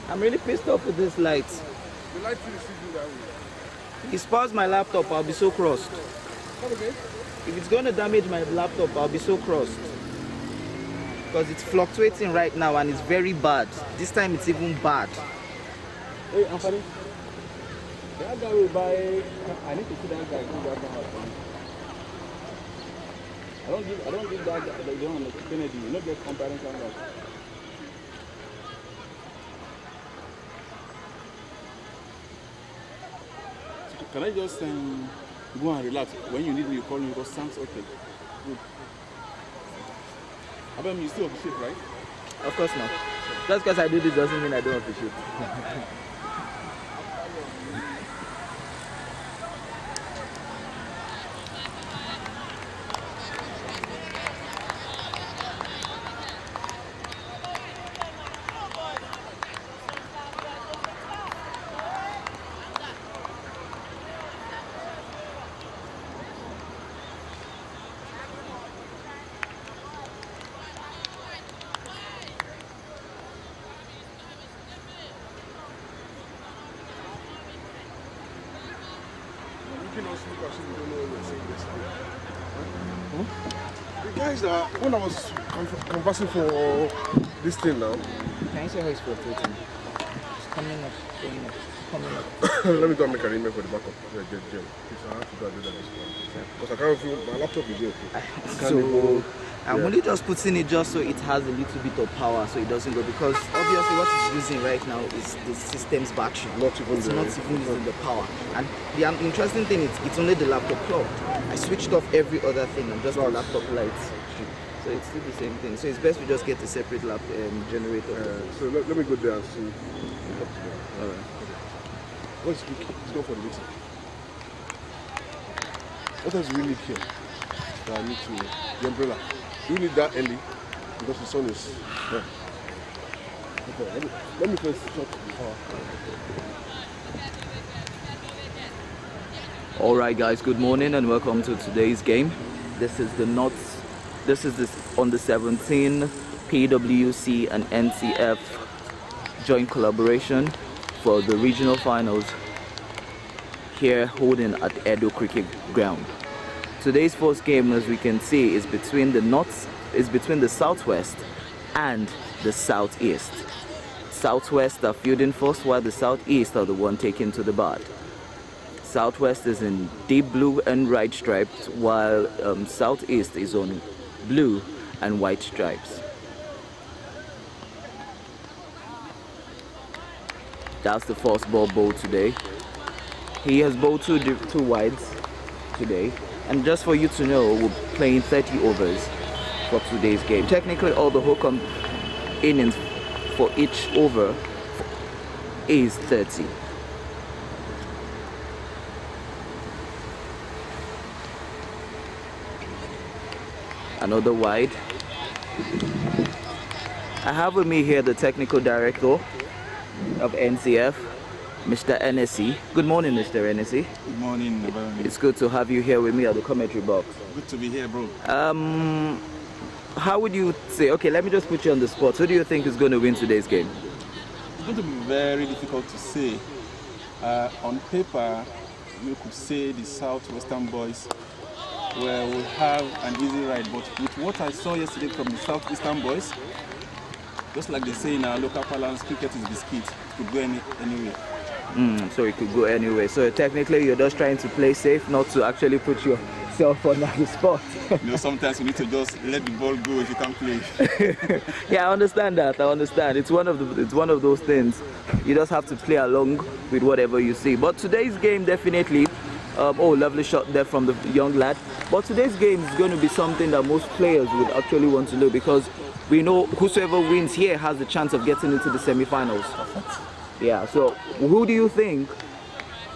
I'm really pissed off with this light. The light really sees you that way. It spoils my laptop, I'll be so crossed. Come again? If it's going to damage my laptop, I'll be so crossed. Because it's fluctuating right now and it's very bad. This time it's even bad. Hey, Anthony. That guy will buy. I need to see that guy do that house for me. I don't give that guy. They don't explain it. You not get comparing cameras. Can I just go and relax? When you need me, you call me because sounds okay. Good. Abem, you still appreciate, right? Of course not. Just because I do this doesn't mean I don't appreciate. The guys that, when I was conversing for this thing now. Can you see how it's fluctuating? It's coming up, going up, coming up. Let me go and make an email for the backup. Please, I have to go and do that this one. Because I can't feel my laptop is okay. So I'm only just putting it just so it has a little bit of power so it doesn't go, because obviously what it's using right now is the system's battery. It's not even using the power. And the interesting thing is it's only the laptop clock. I switched off every other thing and just the laptop lights. So it's still the same thing. So it's best we just get a separate generator. So let me go there and see. Alright. Let's go for the meeting. What else do we need here? I need to the umbrella. Do you need that early? Because the sun is there. Okay, let me first shut the power. Alright guys, good morning and welcome to today's game. This is on the 17 PWC and NCF joint collaboration for the regional finals here holding at Edo Cricket Ground. Today's first game, as we can see, is between the Southwest and the Southeast. Southwest are fielding first while the Southeast are the one taking to the bat. Southwest is in deep blue and white stripes, while Southeast is on blue and white stripes. That's the first ball bowled today. He has bowled two wides today. And just for you to know, we're playing 30 overs for today's game. Technically, all the whole innings for each over is 30. Another wide. I have with me here the technical director of NCF, Mr. NSE. Good morning, Mr. NSE. Good morning, everyone. It's good to have you here with me at the commentary box. Good to be here, bro. How would you say, okay, let me just put you on the spot. Who do you think is going to win today's game? It's going to be very difficult to say. On paper, you could say the Southwestern boys will have an easy ride, but with what I saw yesterday from the Southeastern boys, just like they say in our local parlance, cricket is biscuit. It could go anywhere. So it could go anyway. So technically you're just trying to play safe, not to actually put yourself on the spot. You know, sometimes you need to just let the ball go if you can't play. Yeah, I understand that. I understand. It's one of those things. You just have to play along with whatever you see. But today's game definitely, oh, lovely shot there from the young lad. But today's game is going to be something that most players would actually want to know, because we know whosoever wins here has the chance of getting into the semi-finals. Yeah, so who do you think,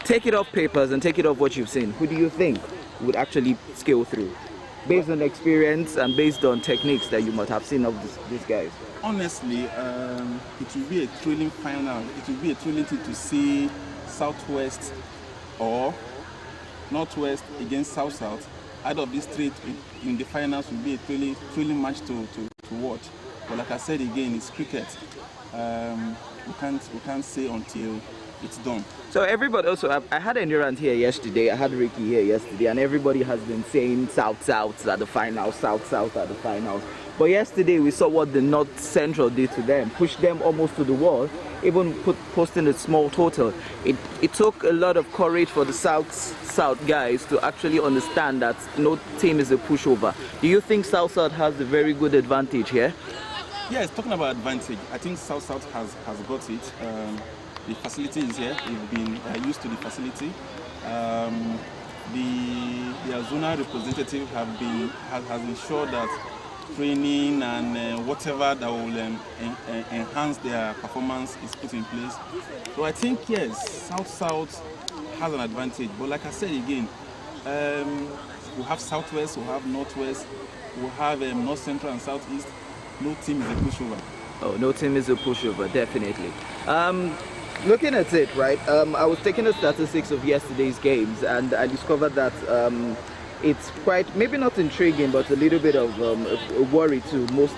take it off papers and take it off what you've seen, who do you think would actually scale through? Based on experience and based on techniques that you might have seen of these guys. Honestly, it will be a thrilling final. It will be a thrilling thing to see Southwest or Northwest against South-South. Out of these three in the finals will be a thrilling match to watch. But like I said again, it's cricket. We can't say until it's done. So everybody also, I had Endurance here yesterday, I had Ricky here yesterday, and everybody has been saying South at the finals, South at the finals. But yesterday we saw what the North Central did to them, pushed them almost to the wall, even posting a small total. It took a lot of courage for the South guys to actually understand that no team is a pushover. Do you think South has a very good advantage here? Yes, talking about advantage, I think South has got it. The facility is here. We've been used to the facility. The Azuna representative has ensured that training and whatever that will enhance their performance is put in place. So I think yes, South has an advantage. But like I said again, we have Southwest, we have Northwest, we have North Central and Southeast. No team is a pushover. Oh, no team is a pushover, definitely. Looking at it, right, I was taking the statistics of yesterday's games and I discovered that it's quite, maybe not intriguing, but a little bit of a worry to most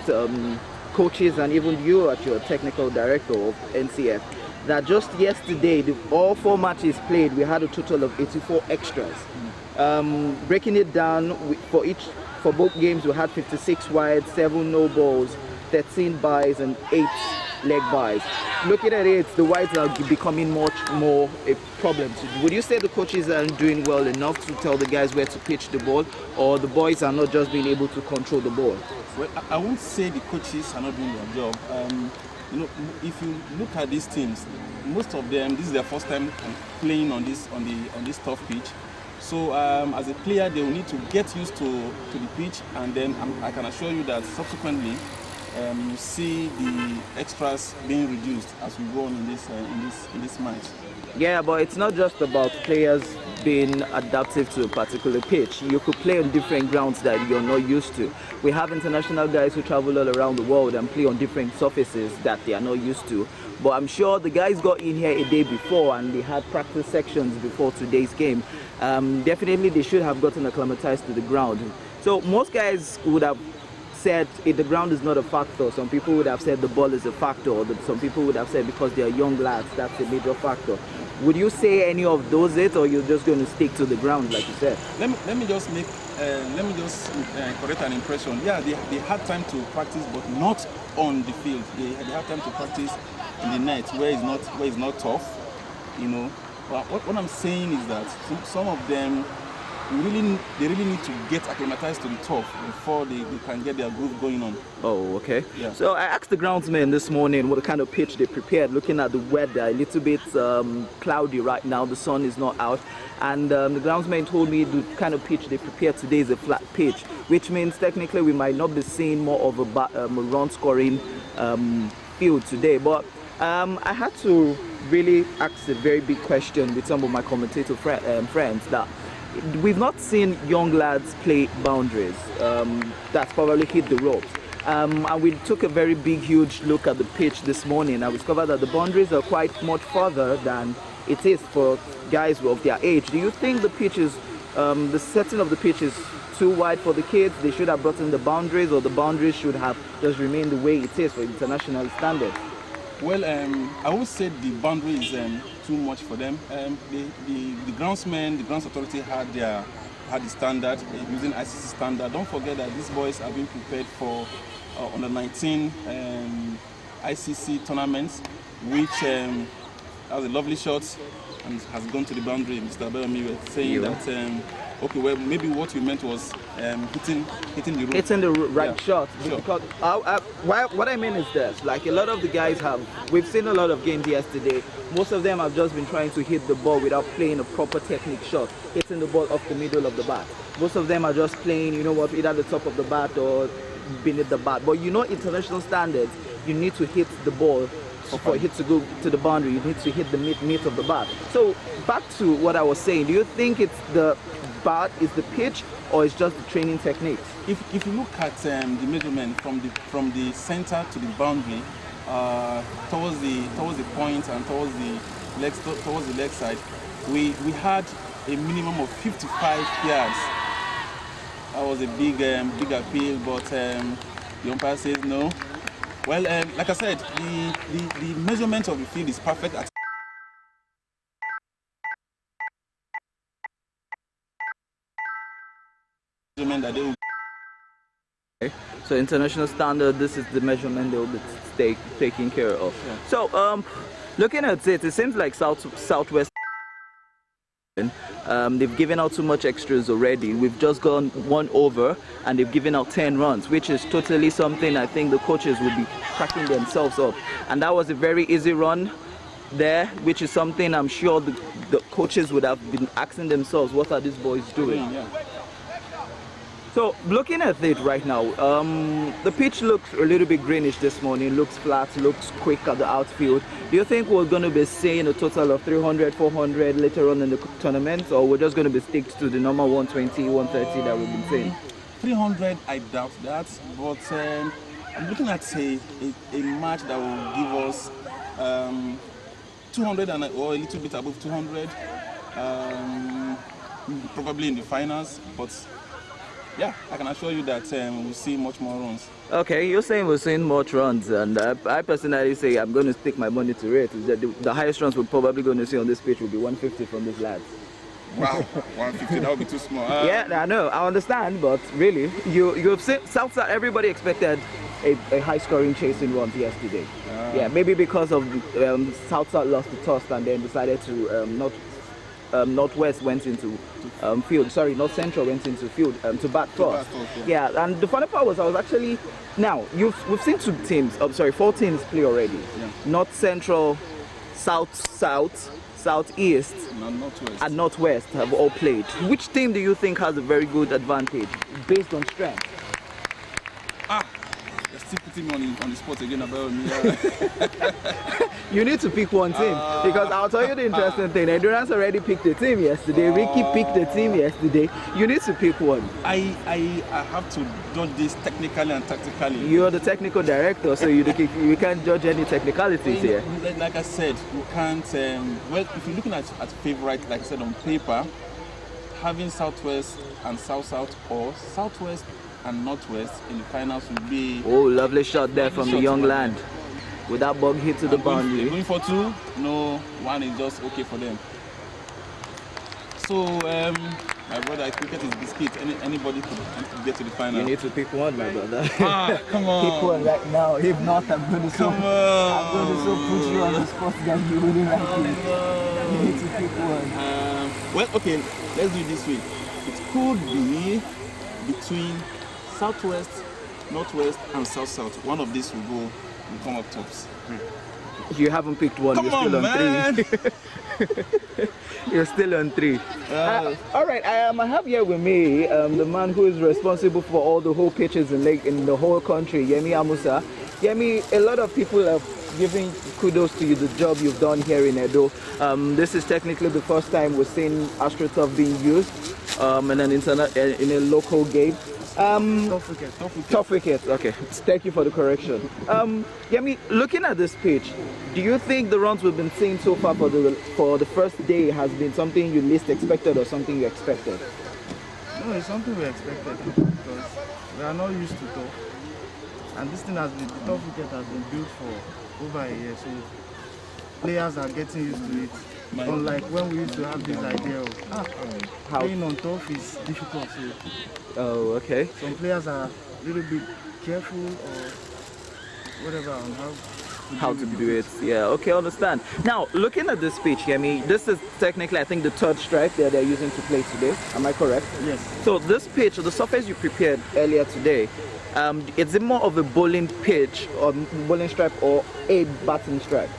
coaches and even you at your technical director of NCF, that just yesterday, all 4 matches played, we had a total of 84 extras. Breaking it down, for both games, we had 56 wide, 7 no balls, 13 byes and 8 leg byes. Looking at it, the wides are becoming much more a problem. Would you say the coaches aren't doing well enough to tell the guys where to pitch the ball, or the boys are not just being able to control the ball? Well, I won't say the coaches are not doing their job. You know, if you look at these teams, most of them, this is their first time playing on this tough pitch. So as a player, they will need to get used to the pitch, and then I can assure you that subsequently you see the extras being reduced as we go on in this match. Yeah, but it's not just about players being adaptive to a particular pitch. You could play on different grounds that you're not used to. We have international guys who travel all around the world and play on different surfaces that they are not used to. But I'm sure the guys got in here a day before and they had practice sections before today's game. Definitely they should have gotten acclimatized to the ground. So most guys would have said if the ground is not a factor. Some people would have said the ball is a factor, or some people would have said because they are young lads, that's a major factor. Would you say any of those or you're just going to stick to the ground like you said? Let me just correct an impression. Yeah, they had time to practice, but not on the field. They had time to practice in the net where it's not tough, you know. But what I'm saying is that some of them they really need to get acclimatized to the turf before they can get their groove going on. Oh, okay. Yeah. So I asked the groundsman this morning what kind of pitch they prepared, looking at the weather, a little bit cloudy right now, the sun is not out, and the groundsman told me the kind of pitch they prepared today is a flat pitch, which means technically we might not be seeing more of a run scoring field today. But I had to really ask a very big question with some of my commentator friends that we've not seen young lads play boundaries that's probably hit the ropes. And we took a very big, huge look at the pitch this morning. I discovered that the boundaries are quite much further than it is for guys of their age. Do you think the pitch is, the setting of the pitch is too wide for the kids? They should have brought in the boundaries, or the boundaries should have just remained the way it is for international standards? Well, I would say the boundary is too much for them. The groundsmen, the grounds authority had the standard, using ICC standard. Don't forget that these boys are being prepared for under 19 ICC tournaments, which has a lovely shot and has gone to the boundary. Mr. Belmi was saying that okay, well, maybe what you meant was hitting the rope. Hitting the right shot. Sure. Because what I mean is this, like a lot of the guys we've seen a lot of games yesterday, most of them have just been trying to hit the ball without playing a proper technique shot, hitting the ball off the middle of the bat. Most of them are just playing, you know what, either the top of the bat or beneath the bat. But you know, international standards, you need to hit the ball. For it to go to the boundary, you need to hit the meat of the bat. So back to what I was saying, do you think it's the bat, is the pitch, or it's just the training techniques? If you look at the measurement from the center to the boundary, towards the point and towards the leg side, we had a minimum of 55 yards. That was a big appeal, but the umpire says no. Well, like I said, the measurement of the field is perfect. Measurement that they will. So international standard, this is the measurement they will be taking care of. Yeah. So looking at it, it seems like Southwest. They've given out too much extras already. We've just gone 1 over and they've given out 10 runs, which is totally something I think the coaches would be cracking themselves up. And that was a very easy run there, which is something I'm sure the coaches would have been asking themselves, what are these boys doing? Yeah. So looking at it right now, the pitch looks a little bit greenish this morning, looks flat, looks quick at the outfield. Do you think we're going to be seeing a total of 300, 400 later on in the tournament, or we're just going to be stick to the normal 120, 130 that we've been seeing? 300, I doubt that, but I'm looking at a match that will give us 200 or a little bit above 200, probably in the finals, but yeah, I can assure you that we'll see much more runs. Okay, you're saying we're seeing much runs, and I personally say I'm going to stick my money to it. That the highest runs we're probably going to see on this pitch will be 150 from these lads. Wow, 150, that would be too small. Yeah, I know, I understand, but really, you've seen Southside, everybody expected a high-scoring chasing runs yesterday. Yeah, maybe because of Southside lost the toss and then decided to Northwest went into field. Sorry, North Central went into field to bat first. Yeah, and the funny part was I was actually now we've seen 4 teams play already. Yeah. North Central, South, Southeast, and Northwest have all played. Which team do you think has a very good advantage based on strength? You're still putting me on the spot again about me. You need to pick one team because I'll tell you the interesting thing. Endurance already picked the team yesterday. Ricky picked the team yesterday. You need to pick one. I have to judge this technically and tactically. You're the technical director, so you can't judge any technicalities here. Like I said, you can't. Well, if you're looking at favorite, like I said on paper, having Southwest and South or Southwest and Northwest in the finals will be. Oh, lovely shot there from the young land. With that bug hit to the boundary. Going for 2, no, 1 is just okay for them. So, my brother, cricket is biscuit. Anybody could get to the final. You need to pick one, my brother. Come on. Pick one right now. If not, I'm going to put you on the spot that you wouldn't like it. You need to pick one. Well, okay, let's do it this way. It could be between Southwest, Northwest, and South. One of these will come up tops. You haven't picked one. Come You're still on 3. You're still on 3. All right, I have here with me the man who is responsible for all the whole pitches in the whole country, Yemi Amusa. Yemi, a lot of people have given kudos to you, the job you've done here in Edo. This is technically the first time we're seeing AstroTurf being used in a local game. Tough wicket. Okay, thank you for the correction. Yemi, looking at this pitch, do you think the runs we've been seeing so far for the first day has been something you least expected or something you expected? No, it's something we expected because we are not used to tough, and this thing the tough wicket has been built for over a year, so players are getting used to it. Unlike when we used to have this idea of playing on tough is difficult. So oh, okay. some players are a little bit careful or whatever on how to do it. Yeah, okay, understand. Now, looking at this pitch, Yemi, this is technically, I think, the 3rd strike that they're using to play today. Am I correct? Yes. So this pitch, the surface you prepared earlier today, is it more of a bowling pitch or bowling stripe or a batting stripe?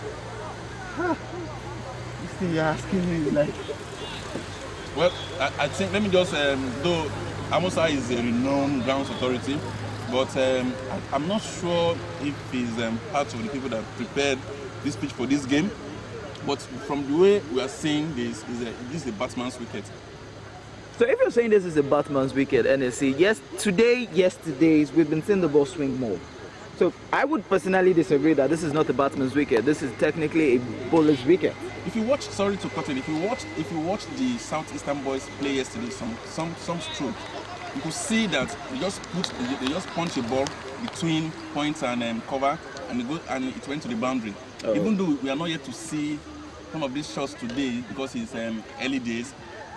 This thing you're asking me is like... Well, I think, let me just, though Amusa is a renowned grounds authority, but I'm not sure if he's part of the people that prepared this pitch for this game. But from the way we are seeing this is a batsman's wicket. So if you're saying this is a batsman's wicket, NSC, yes, yesterday, we've been seeing the ball swing more. So I would personally disagree that this is not a batsman's wicket. This is technically a bowler's wicket. If you watch, sorry to cut in, if you watch the Southeastern boys play yesterday, some stroke, you could see that they just punch a ball between points and cover, and it went to the boundary. Oh. Even though we are not yet to see some of these shots today because it's early days,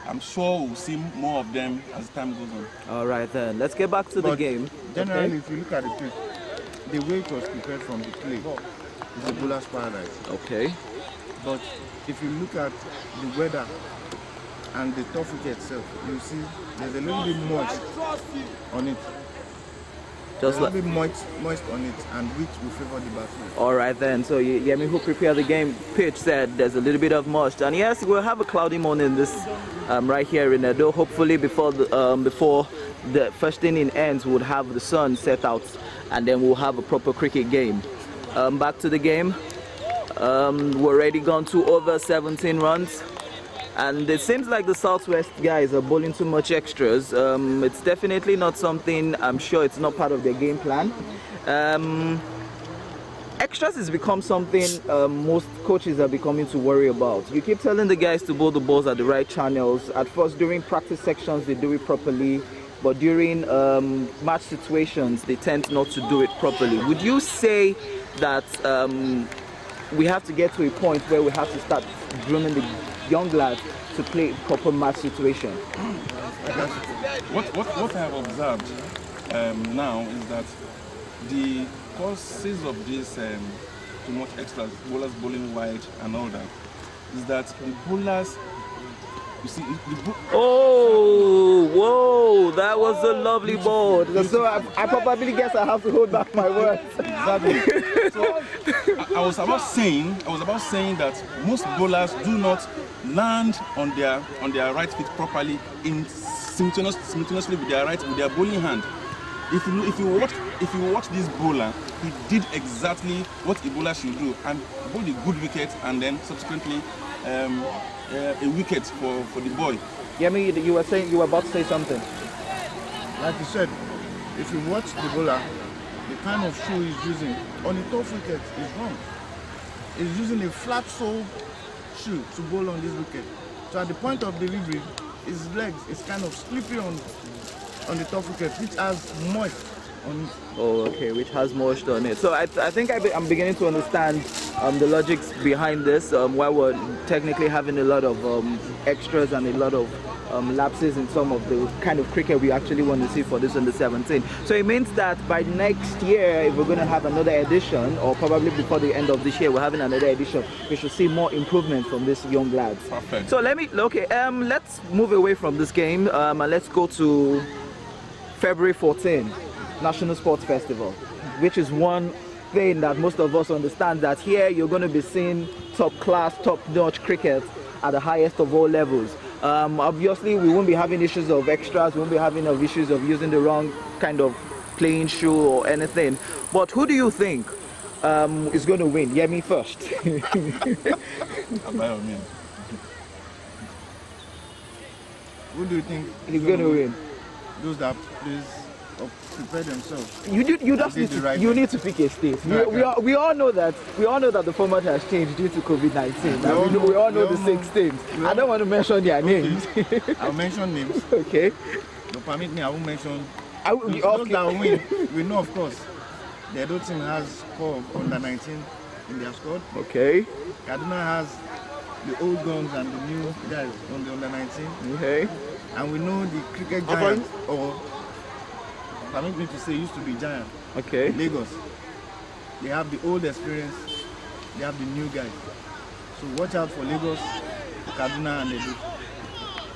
I'm sure we'll see more of them as time goes on. All right then, let's get back to the game. Generally, Okay. if you look at the pitch, the way it was prepared from the clay is a bowler's paradise. Okay. But if you look at the weather and the turf wicket itself, you see there's a little bit moist on it. Just a like. little bit moist on it, and which will favor the batsman. All right then. So Yemi, who prepared the game pitch, said there's a little bit of moisture, and yes, we'll have a cloudy morning this right here in Edo. Hopefully, before the first inning ends, we'll have the sun set out, and then we'll have a proper cricket game. Back to the game. We're already gone to over 17 runs. And it seems like the Southwest guys are bowling too much extras. It's definitely not something, I'm sure it's not part of their game plan. Extras has become something most coaches are becoming to worry about. You keep telling the guys to bowl the balls at the right channels. At first, during practice sections, they do it properly. But during match situations, they tend not to do it properly. Would you say that we have to get to a point where we have to start grooming the young lads to play proper match situation? What I have observed now is that the causes of this too much extras, bowlers bowling wide and all that, is that the bowlers, you see, Oh, whoa, that was a lovely ball. So I probably guess I have to hold back my words. Exactly. So I was about saying that most bowlers do not land on their right feet properly simultaneously with their bowling hand. If you watch this bowler, he did exactly what a bowler should do and bowled a good wicket and then subsequently a wicket for the boy. Yemi, you were about to say something. Like you said, if you watch the bowler, the kind of shoe he's using on the top wicket is wrong. He's using a flat sole shoe to bowl on this wicket. So at the point of delivery, his legs is kind of slippery on the top wicket, which has moist on it. Oh, okay, which has moisture on it. So I think I'm beginning to understand the logics behind this, why we're technically having a lot of extras and a lot of lapses in some of the kind of cricket we actually want to see for this under 17. So it means that by next year, if we're going to have another edition, or probably before the end of this year, we're having another edition, we should see more improvement from these young lads. Perfect. So let's move away from this game and let's go to February 14, National Sports Festival, which is one thing that most of us understand, that here you're going to be seeing top class, top-notch cricket at the highest of all levels. Obviously, we won't be having issues of extras, we won't be having issues of using the wrong kind of playing shoe or anything. But who do you think is going to win? Yemi first. By all means. Who do you think He's going to win. Those that plays or prepare themselves? You just need to, need to pick a state. We all know that the format has changed due to COVID-19. We all know the 6 teams. I don't want to mention their names. I'll mention names. Okay. Don't permit me, I won't mention. Okay. Those that win, we know, of course. The Edo team has 4 under 19 in their squad. Okay. Kaduna has the old guns and the new guys on the under 19. Okay. And we know the cricket giant, or permit me to say, used to be giant. Okay. Lagos. They have the old experience, they have the new guys. So watch out for Lagos, Kaduna and Edo.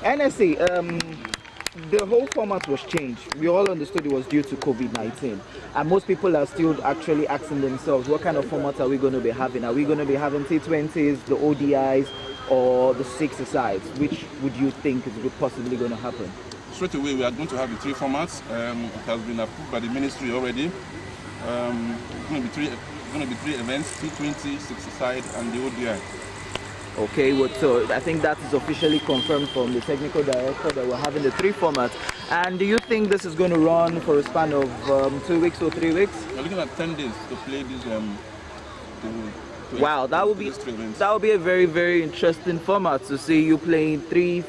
NSC, the whole format was changed. We all understood it was due to COVID-19. And most people are still actually asking themselves, what kind of format are we going to be having? Are we going to be having T20s, the ODIs, or the 6-a-sides? Which would you think is possibly going to happen? Straight away, we are going to have the 3 formats. It has been approved by the ministry already. It's going to be 3 events: T20, 6-a-side, and the ODI. Okay, well, so I think that is officially confirmed from the technical director that we're having the 3 formats. And do you think this is going to run for a span of 2 weeks or 3 weeks? We're looking at 10 days to play these. Wow, that would be a very, very interesting format to see you playing three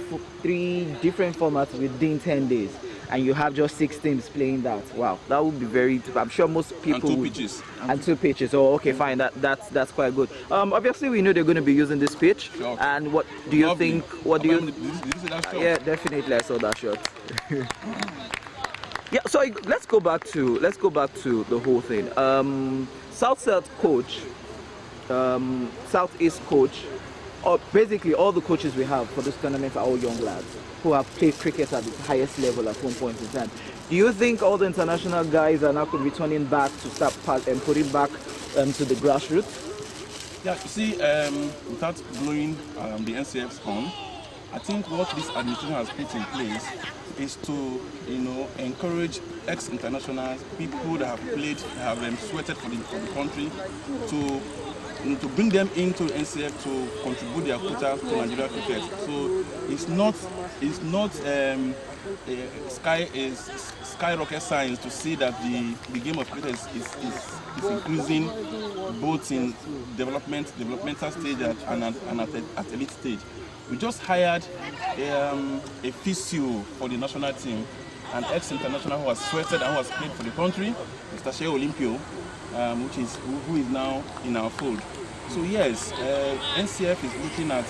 different formats within 10 days. and you have just 6 teams playing that. Wow, that would be very. I'm sure most people. And 2 would, pitches. And 2 pitches. Oh, okay, fine. That's quite good. Obviously, we know they're going to be using this pitch. Sure. And what do you Lovely. think? What do you? Did you see that shot? Yeah, definitely. I saw that shot. Yeah. So let's go back to the whole thing. South coach, Southeast coach. Basically, all the coaches we have for this tournament are all young lads who have played cricket at the highest level at one point in time. Do you think all the international guys are now returning back to start and putting back to the grassroots? Yeah, you see, without blowing the NCF's horn, I think what this administration has put in place is to, encourage ex-internationals, people that have played, have sweated for the country, to bring them into NCF to contribute their quota to Nigeria cricket. So it's not skyrocket science to see that the game of cricket is increasing both in developmental stage and at elite stage. We just hired a physio for the national team, an ex-international who has sweated and who has played for the country, Mr. Shea Olympio, who is now in our fold. So yes, NCF is looking at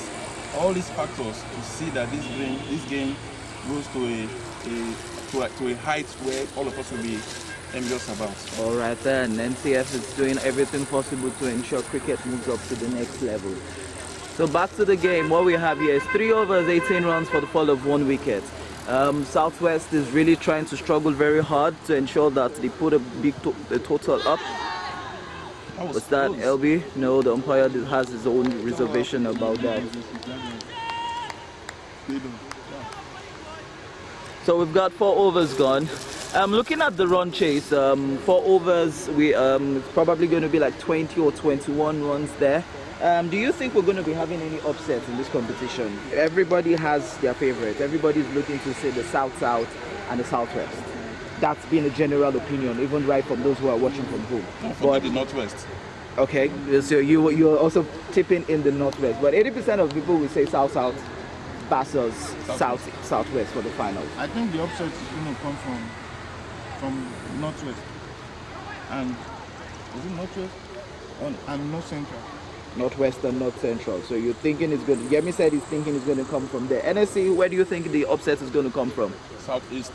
all these factors to see that this game goes to a height where all of us will be envious about. All right then, NCF is doing everything possible to ensure cricket moves up to the next level. So back to the game, what we have here is 3 overs, 18 runs for the fall of 1 wicket. Southwest is really trying to struggle very hard to ensure that they put a big total up. Was that LB? No, the umpire has his own reservation about that. So we've got 4 overs gone. Looking at the run chase, 4 overs, it's probably going to be like 20 or 21 runs there. Do you think we're going to be having any upsets in this competition? Everybody has their favorite. Everybody's looking to say the South and the Southwest. That's been a general opinion, even right from those who are watching from home. Don't forget the Northwest. Okay, so you're also tipping in the Northwest, but 80% of people will say South versus Southwest for the finals. I think the upset is going to come from Northwest and is it Northwest and North Central. Northwest and North Central. So you're thinking it's good. Yemi said he's thinking it's going to come from there. NSC, where do you think the upset is going to come from? Southeast.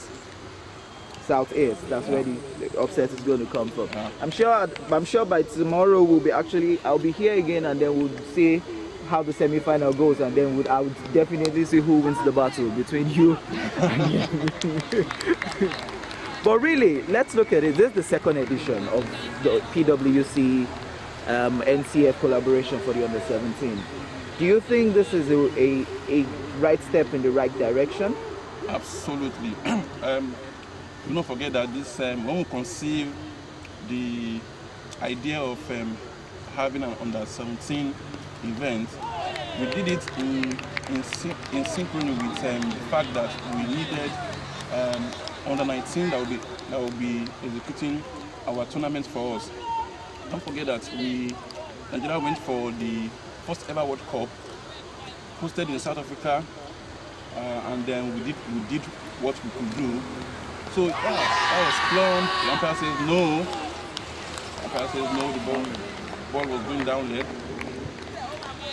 Southeast. That's where the upset is going to come from. Yeah. I'm sure by tomorrow I'll be here again, and then we'll see how the semi-final goes, and then I would definitely see who wins the battle between you and Yemi. But really, let's look at it. This is the second edition of the PWC NCF collaboration for the under-17. Do you think this is a right step in the right direction? Absolutely. Do not forget that this when we conceived the idea of having an under-17 event, we did it in synchrony with the fact that we needed under-19 that will be executing our tournament for us. Don't forget that Nigeria went for the first ever World Cup, hosted in South Africa, and then we did what we could do. So yeah, that was planned. The umpire says no. The umpire says no. The ball was going down there.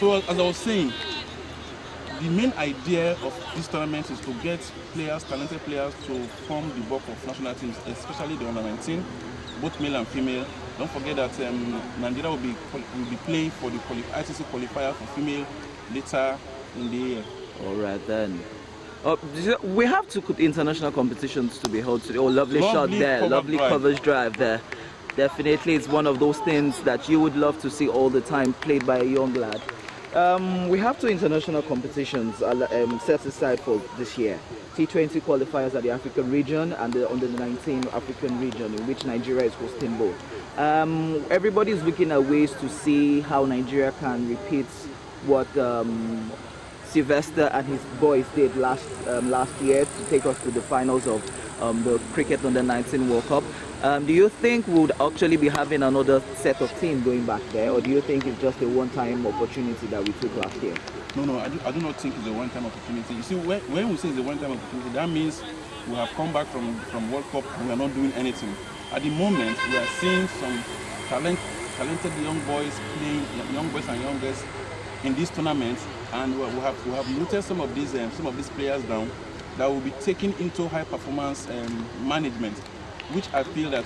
So as I was saying, the main idea of this tournament is to get talented players, to form the bulk of national teams, especially the under-19, both male and female. Don't forget that Nigeria will be playing for the ICC qualifier for female later in the year. All right then. We have 2 international competitions to be held today. Oh, lovely shot there. Lovely coverage drive there. Definitely, it's one of those things that you would love to see all the time, played by a young lad. We have 2 international competitions set aside for this year. T20 qualifiers at the African region and the under-19 African region, in which Nigeria is hosting both. Everybody's looking at ways to see how Nigeria can repeat what Sylvester and his boys did last year to take us to the finals of the Cricket Under-19 World Cup. Do you think we would actually be having another set of teams going back there, or do you think it's just a one-time opportunity that we took last year? No, I do not think it's a one-time opportunity. You see, when we say it's a one-time opportunity, that means we have come back from World Cup and we are not doing anything. At the moment, we are seeing some talented young boys playing, young boys and young girls in this tournament, and we have noted some of these players down that will be taken into high performance management, which I feel that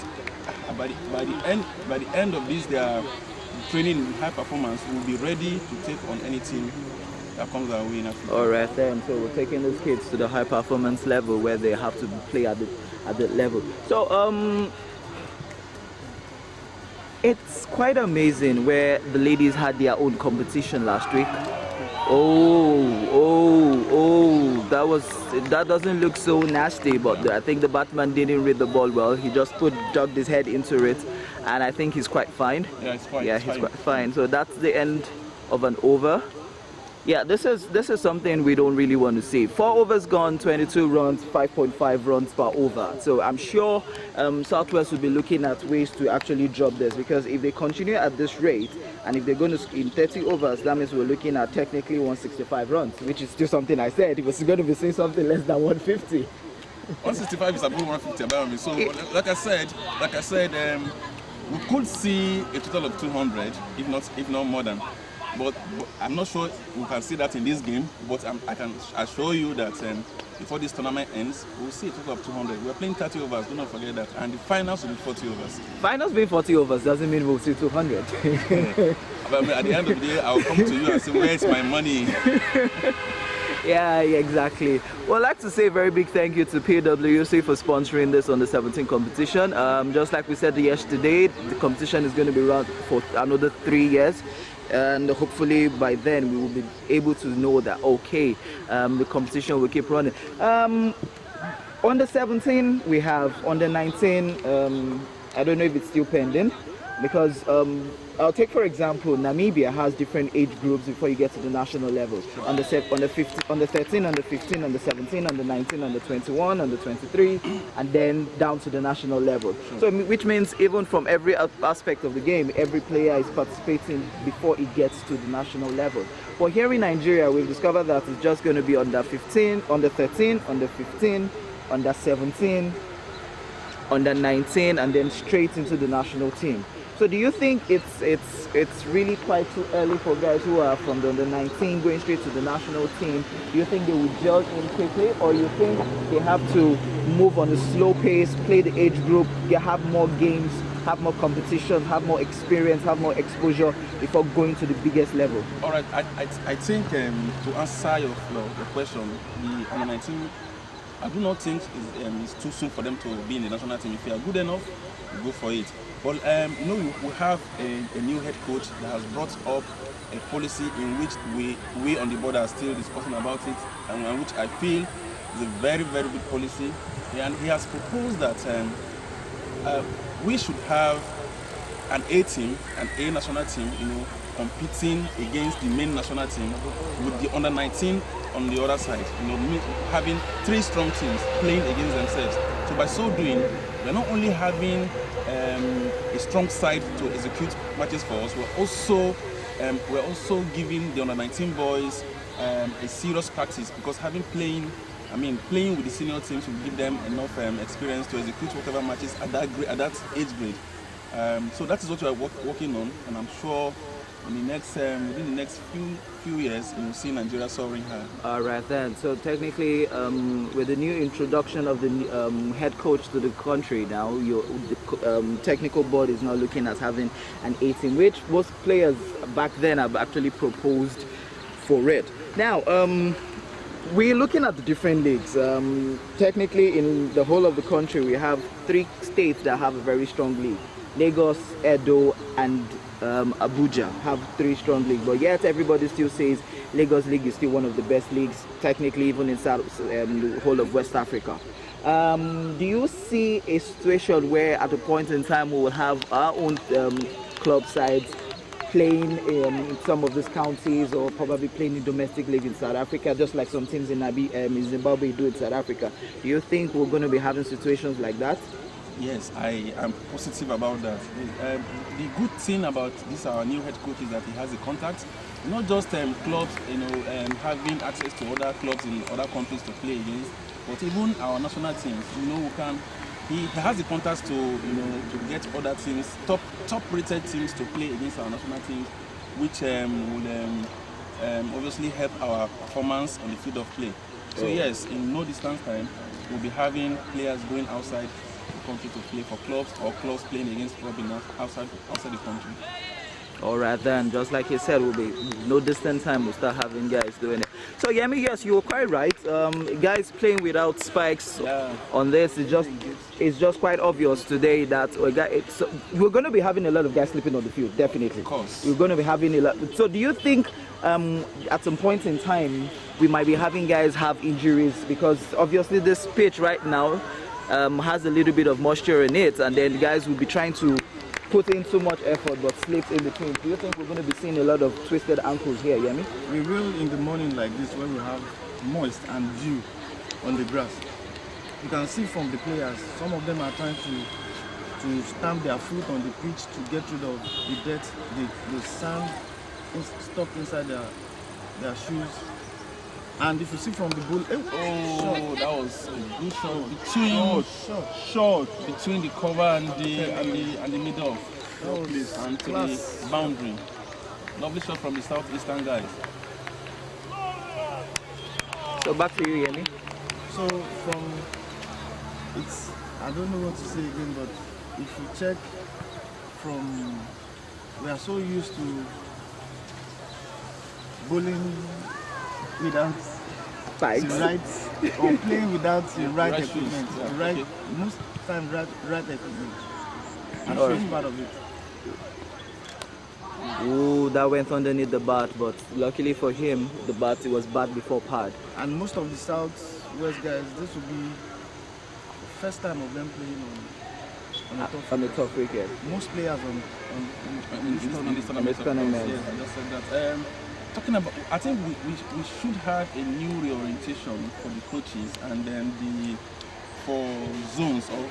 by the end of this their training in high performance will be ready to take on anything that comes our way in Africa. All right then, so we're taking those kids to the high performance level where they have to play at the level. So it's quite amazing where the ladies had their own competition last week. That doesn't look so nasty, but I think the Batman didn't read the ball well. He just dug his head into it, and I think he's quite fine. Yeah, he's fine. Yeah, he's quite fine. So that's the end of an over. Yeah, this is something we don't really want to see. 4 overs gone, 22 runs, 5.5 runs per over. So I'm sure Southwest will be looking at ways to actually drop this, because if they continue at this rate, and if they're going to in 30 overs, that means we're looking at technically 165 runs, which is still something I said. It was going to be saying something less than 150. 165 is above 150 about me. So like I said, we could see a total of 200, if not more than. But I'm not sure we can see that in this game, but I can assure you that before this tournament ends, we'll see a total of 200. We're playing 30 overs, do not forget that. And the finals will be 40 overs. Finals being 40 overs doesn't mean we'll see 200. But at the end of the day, I'll come to you and say, where's my money? Yeah, exactly. Well, I'd like to say a very big thank you to PWC for sponsoring this on the 17 competition. Just like we said yesterday, the competition is going to be run for another 3 years. And hopefully by then we will be able to know that, okay, the competition will keep running. Under 17 we have, under 19 I don't know if it's still pending, because I'll take for example Namibia has different age groups before you get to the national level. Under 13, under 15, under 17, under 19, under 21, under 23, and then down to the national level. So which means even from every aspect of the game, every player is participating before it gets to the national level. But here in Nigeria, we've discovered that it's just going to be under 15, under 13, under 15, under 17, under 19, and then straight into the national team. So do you think it's really quite too early for guys who are from the under 19 going straight to the national team? Do you think they will gel in quickly, or you think they have to move on a slow pace, play the age group, have more games, have more competition, have more experience, have more exposure before going to the biggest level? All right, I think to answer your question, the under 19, I do not think it's too soon for them to be in the national team. If they are good enough, we go for it. But you know, we have a new head coach that has brought up a policy in which we on the board are still discussing about it, and which I feel is a very, very good policy. And he has proposed that we should have an A team, an A national team, you know, competing against the main national team, with the under 19 on the other side, you know, having 3 strong teams playing against themselves. So by so doing, we're not only having a strong side to execute matches for us, we're also giving the under 19 boys a serious practice, because playing with the senior teams will give them enough experience to execute whatever matches at that age grade. So that is what we are working on, and I'm sure within the next few years, you will see Nigeria soaring high. All right then. So technically, with the new introduction of the head coach to the country now, the technical board is now looking at having an A team, which most players back then have actually proposed for it. Now, we're looking at the different leagues. Technically, in the whole of the country, we have 3 states that have a very strong league. Lagos, Edo, and Abuja have 3 strong leagues, but yet everybody still says Lagos League is still one of the best leagues, technically, even inside the whole of West Africa. Do you see a situation where at a point in time we will have our own club sides playing in some of these counties, or probably playing in domestic league in South Africa, just like some teams in Zimbabwe do in South Africa? Do you think we're going to be having situations like that? Yes, I am positive about that. The good thing about this, our new head coach, is that he has a contact. Not just clubs, you know, having access to other clubs in other countries to play against. But even our national teams, we can. He has the contacts to, to get other teams, top-rated teams to play against our national teams, which will obviously help our performance on the field of play. So yes, in no distance time, we'll be having players going outside the country to play for clubs, or clubs playing against clubs outside the country. Alright then, just like you said, we'll be no distant time we'll start having guys doing it. So Yemi, yes, you were quite right. Guys playing without spikes on this it's just quite obvious today that we're going to be having a lot of guys sleeping on the field, definitely. Of course. We're going to be having a lot. So do you think at some point in time we might be having guys have injuries, because obviously this pitch right now has a little bit of moisture in it, and then guys will be trying to put in too much effort but slips in between? Do you think we're going to be seeing a lot of twisted ankles here, Yemi? We will in the morning like this, when we have moist and dew on the grass. You can see from the players, some of them are trying to stamp their foot on the pitch to get rid of the dirt, the sand stuck inside their shoes. And if you see from the goal, that was a good shot between the cover and the middle and to the boundary. Lovely shot from the southeastern guys. So back to you, Yemi. So I don't know what to say again, but if you check from, we are so used to bowling without Spikes. the right, or playing without the right equipment, most time right equipment. And that's part of it. Ooh, that went underneath the bat, but luckily for him, the bat was bat before pad. And most of the South-West guys, this will be the first time of them playing on a tough wicket. Most players in this tournament. Yes, I just said that. Talking about, I think we should have a new reorientation for the coaches, and then for zones, or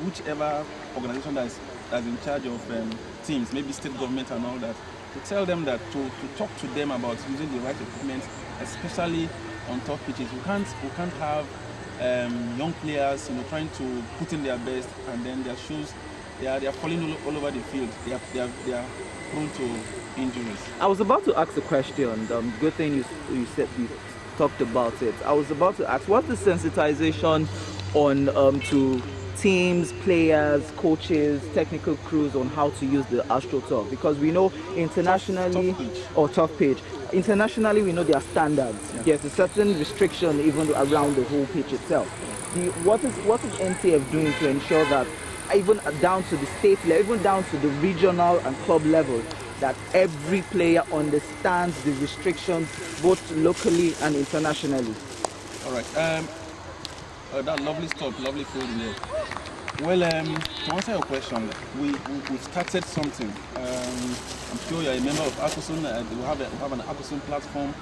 whichever organization that's in charge of teams, maybe state government and all that, to tell them that to talk to them about using the right equipment, especially on tough pitches. We can't have young players, trying to put in their best, and then their shoes, they are falling all over the field. They are prone to injuries. I was about to ask a question. Good thing you said you talked about it. I was about to ask, what's the sensitization on to teams, players, coaches, technical crews on how to use the AstroTurf? Because we know internationally, tough pitch. Internationally, we know there are standards. Yeah. There's a certain restriction even around the whole pitch itself. What is NCF doing to ensure that even down to the state level, even down to the regional and club level, that every player understands the restrictions both locally and internationally? All right. That lovely stuff, lovely field in there. Well, to answer your question, we've started something. I'm sure you're a member of ACOSUN. We have an ACOSUN platform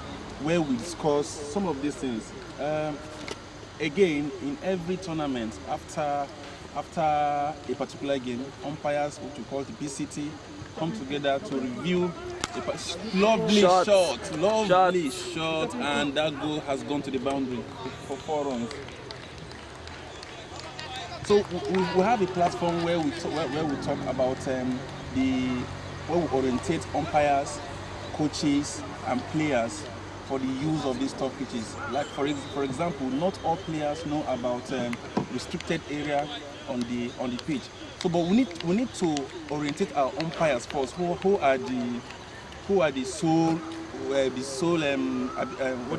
where we discuss some of these things. Again, in every tournament, after a particular game, umpires, which we call the BCT, come together to review a lovely shot, and that goal has gone to the boundary for 4 runs. So we have a platform where we talk about where we orientate umpires, coaches, and players for the use of these tough pitches. Like for example, not all players know about restricted area on the pitch. So, but we need to orientate our umpires first. Who are the sole what do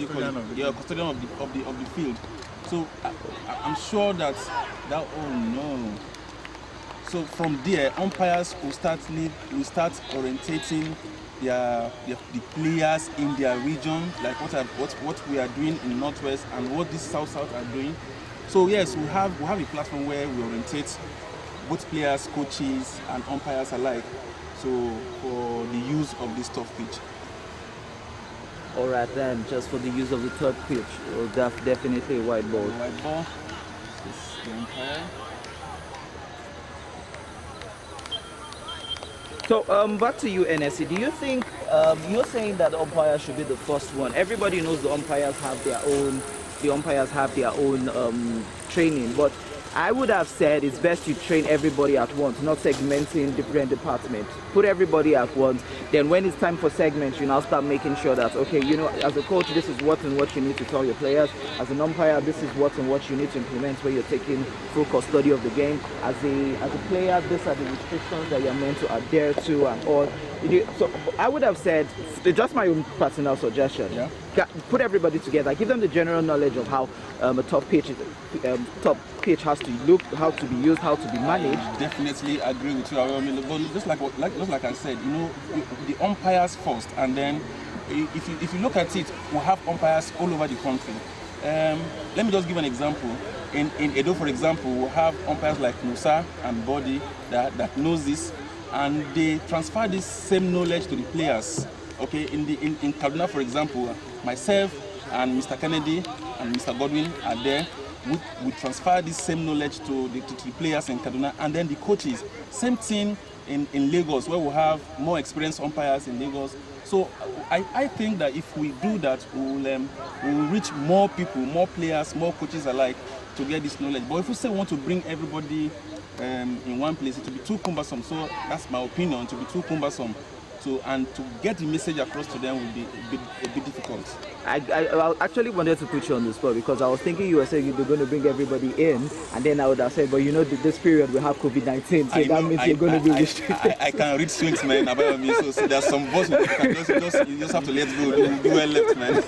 you call it? Yeah, custodian of the field. So I'm sure that oh no. So from there, umpires will start orientating the players in their region, like what we are doing in Northwest and what these South are doing. So yes, we have a platform where we orientate both players, coaches, and umpires alike. So for the use of this tough pitch. All right then, just for the use of the third pitch, definitely a white ball. White ball. This is the umpire. So back to you, NSC. Do you think you're saying that the umpire should be the first one? Everybody knows the umpires have their own the umpires have their own training, but I would have said it's best you train everybody at once, not segmenting different departments. Put everybody at once. Then when it's time for segments, you now start making sure that, okay, you know, as a coach, this is what and what you need to tell your players. As an umpire, this is what and what you need to implement when you're taking full custody of the game. As a player, these are the restrictions that you're meant to adhere to and all. So I would have said, just my own personal suggestion, put everybody together, give them the general knowledge of how a top pitch has to look, how to be used, how to be managed. I definitely agree with you. I mean, but just like I said, you know, the umpires first, and then if you look at it, we have umpires all over the country. Let me just give an example. In Edo, for example, we have umpires like Musa and Body that knows this, and they transfer this same knowledge to the players. Okay, in Kaduna, for example, myself and Mr. Kennedy and Mr. Godwin are there. We transfer this same knowledge to the players in Kaduna, and then the coaches. Same thing in Lagos, where we have more experienced umpires in Lagos. So I think that if we do that, we'll reach more people, more players, more coaches alike to get this knowledge. But if we say we want to bring everybody in one place, it will be too cumbersome. So that's my opinion, to be too cumbersome. And to get the message across to them will be a bit difficult. I actually wanted to put you on the spot because I was thinking you were saying you were going to bring everybody in, and then I would have said, but you know, this period we have COVID-19, so that means you're going to be restricted. I can read swings, man, about me. So there's some balls you just have to let go. Do well left, man.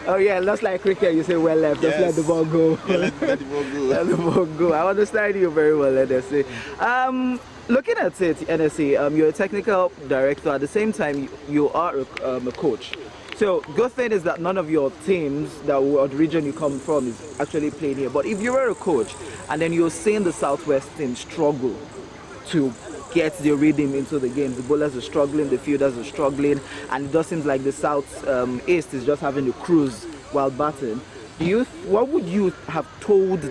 Oh yeah, that's like cricket. You say well left, just let the ball go. Yeah, let the ball go. Let the ball go. I understand you very well, NSA. Looking at it, NSA, you're a technical director. At the same time, you are a coach. So good thing is that none of your teams or the region you come from is actually playing here. But if you were a coach and then you're seeing the Southwest team struggle to get the rhythm into the game, the bowlers are struggling, the fielders are struggling, and it does seem like the South East is just having a cruise while batting. What would you have told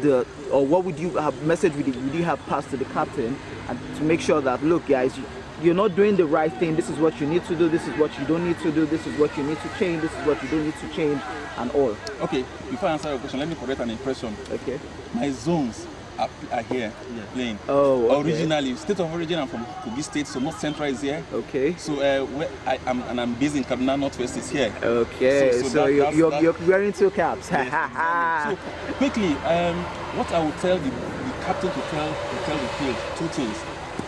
or what would you have message would you have passed to the captain, and to make sure that, look guys, you're not doing the right thing, this is what you need to do, this is what you don't need to do, this is what you need to change, this is what you don't need to change, and all. Okay, before I answer your question, let me correct an impression. Okay. My zones are here playing. Oh, okay. Originally, state of origin, I'm from Kogi State, so North Central is here. Okay. So where I'm based in Kaduna, Northwest is here. Okay. So you're wearing two caps. So quickly, what I would tell the captain to tell the field, two things.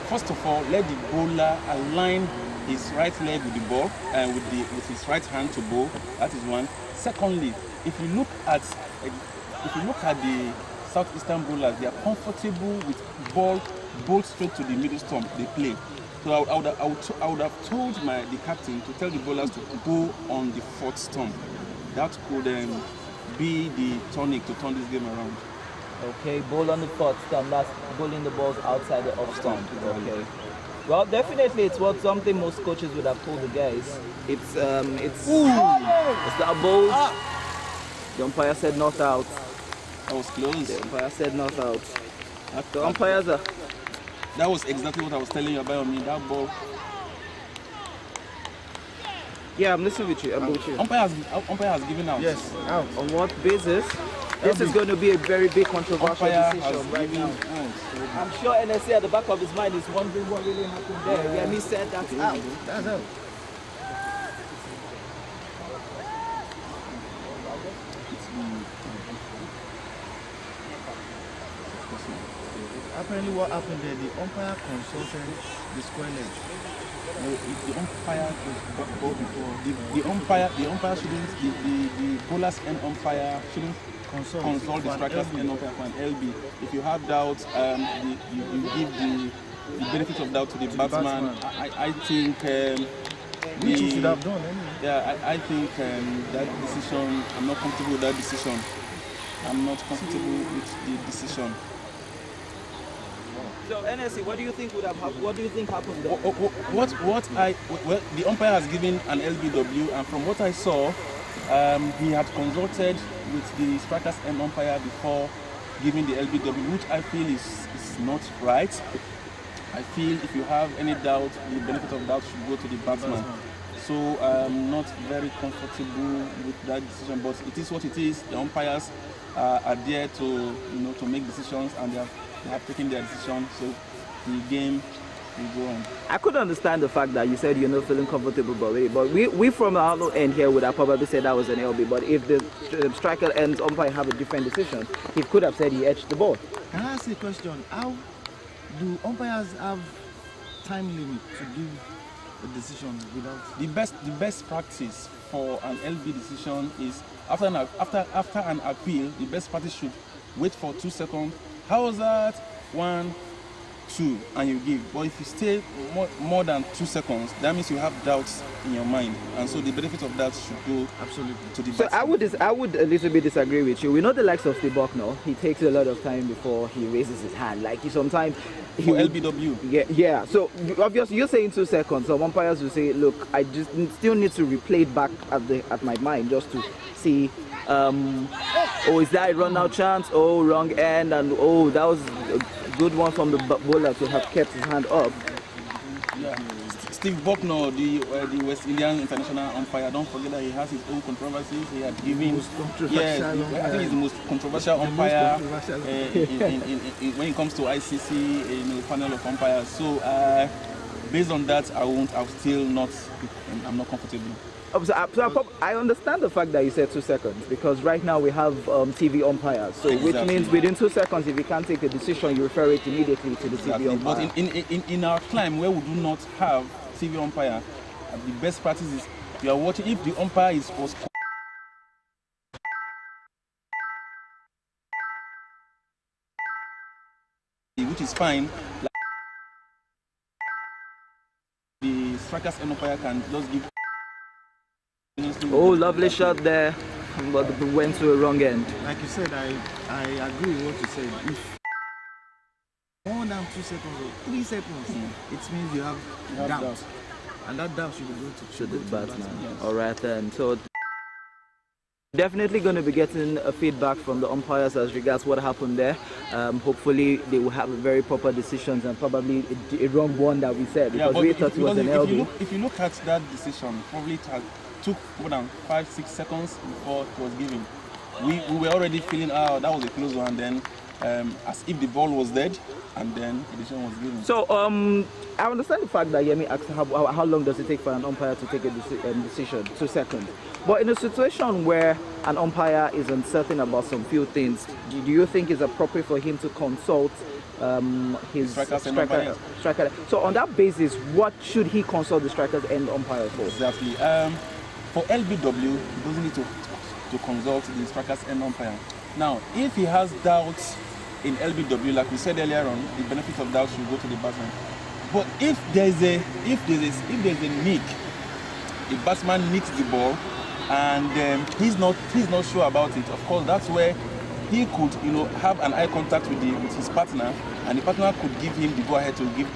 First of all, let the bowler align his right leg with the ball and with his right hand to bowl. That is one. Secondly, if you look at the Southeastern bowlers, they are comfortable with ball straight to the middle stump they play. So I would have told the captain to tell the bowlers to go on the fourth stump. That could be the tonic to turn this game around. Okay, bowl on the fourth stump. That's bowling the balls outside the off stump. Okay. Well, definitely, it's something most coaches would have told the guys. It's that ball. The umpire said not out. That was close. The umpire said not out. The umpires are. That was exactly what I was telling you about me. That ball. Yeah, I'm listening with you. I'm with you. Umpire has given out. Yes, out. On what basis? This is going to be a very big controversial decision right now. I'm sure NSA at the back of his mind is wondering what really happened there. Yeah, he said that's out. That's out. Apparently, what happened there, the umpire consulted the square leg. No, if the umpire was ball before, the umpire shouldn't, the bowler's end umpire shouldn't consult the striker's end umpire for an LB. If you have doubts, you give the benefit of doubt to the batsman. I think which you should have done anyway. Yeah, I think that decision, I'm not comfortable with that decision. I'm not comfortable with the decision. So NSC, what do you think would have happened? What do you think happened there? Well, the umpire has given an LBW, and from what I saw, he had consulted with the striker's end umpire before giving the LBW, which I feel is not right. I feel if you have any doubt, the benefit of doubt should go to the batsman. So I'm not very comfortable with that decision, but it is what it is. The umpires are there to to make decisions, and they have taken their decision. So the game will go on. I could understand the fact that you said you're not feeling comfortable about it, but we from our end here would have probably said that was an LB. But if the striker ends umpire have a different decision, he could have said he edged the ball. Can I ask a question? How do umpires have time limit to give a decision without? The best practice for an LB decision is after an appeal. The best practice should wait for 2 seconds. How was that? 1, 2, and you give. But if you stay more than 2 seconds, that means you have doubts in your mind, and so the benefit of that should go Absolutely to the So batsman. I would a little bit disagree with you. We know the likes of Steve Bucknell. He takes a lot of time before he raises his hand. Like sometimes he For would- LBW. Yeah. So obviously you're saying 2 seconds. So umpires will say, look, I just still need to replay it back at my mind just to see. Oh, is that a run out chance? Oh, wrong end, and oh, that was a good one from the bowler to have kept his hand up. Yeah. Steve Bucknell, the West Indian international umpire, don't forget that he has his own controversies. He had given, yes, I think he's the most controversial umpire when it comes to ICC in the panel of umpires. So based on that, I'm not comfortable. I understand the fact that you said 2 seconds because right now we have TV umpires. So Exactly. which means within 2 seconds, if you can't take a decision, you refer it immediately to the Exactly. TV umpire. But in our climb where we do not have TV umpire, the best practice is you are watching. If the umpire was which is fine, like the strikers and umpire can just give. Oh, lovely shot there, but it went to a wrong end. Like you said, I agree with what you said. If more than 2 seconds or 3 seconds, it means you have doubt. doubt. And that doubt should go To the batsman. Yes. All right then. So definitely going to be getting a feedback from the umpires as regards what happened there. Hopefully they will have a very proper decisions and probably a wrong one that we said because we thought it was an LB. If you look at that decision, probably took more than 5-6 seconds before it was given. We were already feeling, oh, that was a close one, then as if the ball was dead, and then the decision was given. So I understand the fact that Yemi asked how long does it take for an umpire to take a decision? 2 seconds. But in a situation where an umpire is uncertain about some few things, do you think it's appropriate for him to consult his striker? So on that basis, what should he consult the strikers and umpire for? Exactly. For LBW, he doesn't need to consult the strikers and umpire. Now, if he has doubts in LBW, like we said earlier on, the benefit of doubt should go to the batsman. But if there's a nick, the batsman nicks the ball, and he's not sure about it. Of course, that's where he could have an eye contact with his partner, and the partner could give him the go ahead to give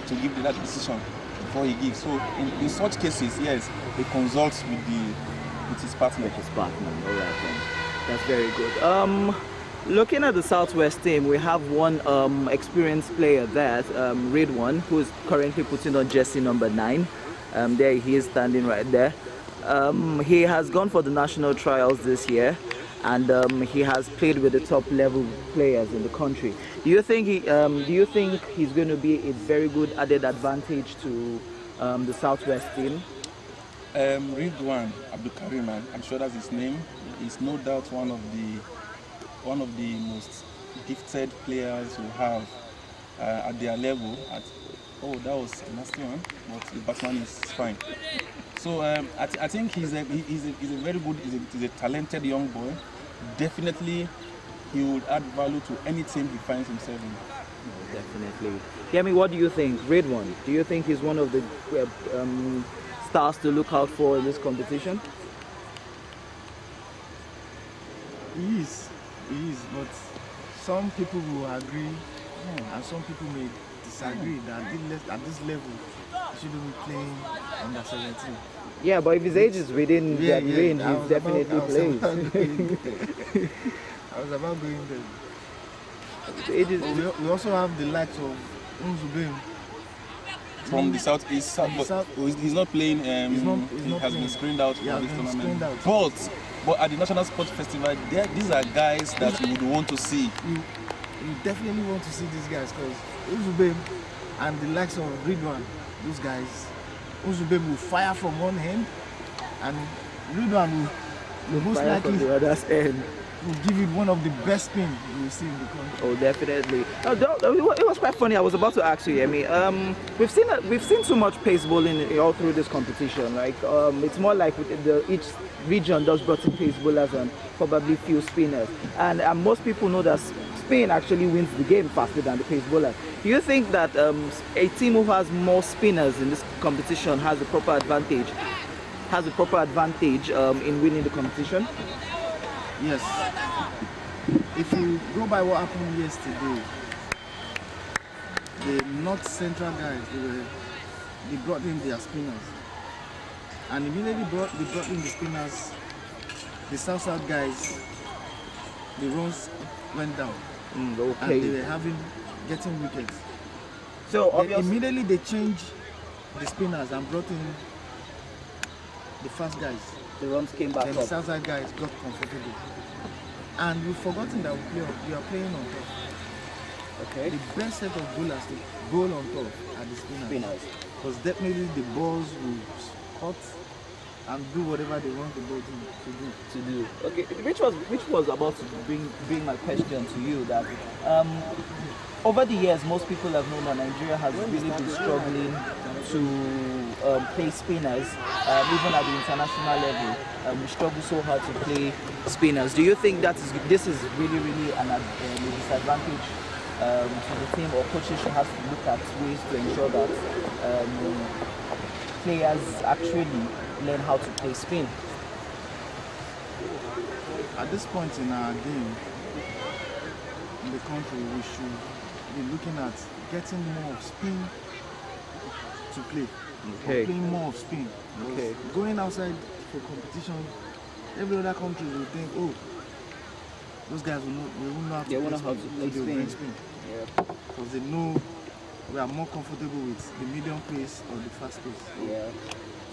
that decision before he gives. So in such cases, yes, he consults with his partner. With his partner. All right then. That's very good. Looking at the Southwest team, we have one experienced player there, Ridwan, who is currently putting on jersey number 9. There he is standing right there. He has gone for the national trials this year, and he has played with the top level players in the country. Do you think he's going to be a very good added advantage to the Southwest team? Ridwan Abdulkarim, I'm sure that's his name, is no doubt one of the most gifted players we have at their level. Oh, that was a nasty one, but the batsman is fine. So I think he's a very good, he's a talented young boy. Definitely, he would add value to any team he finds himself in. Definitely. Yemi, what do you think? Ridwan, do you think he's one of the stars to look out for in this competition? He is, but some people will agree and some people may disagree that at this level he shouldn't be playing under 17. Yeah, but if his age is within that range, he definitely plays. I was about going there. We also have the likes of Unzubim. from the southeast, but he's not playing. He has been screened out from this tournament. But at the National Sports Festival, these are guys that you would want to see. You definitely want to see these guys because Uzube and the likes of Ridwan, those guys, Uzube will fire from one hand and Ridwan will most likely the other end. Will give you one of the best spins you will see in the country. Oh, definitely. It was quite funny. I was about to ask you, Yemi. We've seen so much pace bowling all through this competition. Like it's more like each region does brought in pace bowlers and probably few spinners. And most people know that Spain actually wins the game faster than the pace bowlers. Do you think that a team who has more spinners in this competition has a proper advantage? In winning the competition? Yes. If you go by what happened yesterday, the North Central guys, they brought in their spinners. And immediately they brought in the spinners, the South guys, the runs went down. Okay. And they were getting wickets. So immediately they changed the spinners and brought in the fast guys. The runs came back then up. The Southside guys got comfortable. And we've forgotten that we are playing on top. Okay. The best set of bowlers to bowl on top are the spinners. Because definitely the balls will cut and do whatever they want the ball to do. Okay, which was about to bring my question to you that over the years most people have known that Nigeria has really been struggling to play spinners even at the international level. We struggle so hard to play spinners. Do you think this is really a disadvantage to the team, or coaches should have to look at ways to ensure that players actually learn how to play spin? At this point in our game in the country, we should be looking at getting more of spin to play. Okay. Playing more of spin. Okay. Going outside for competition, every other country will think, oh, those guys will know how to play spin. Yeah. Because they know we are more comfortable with the medium pace or the fast pace. Yeah.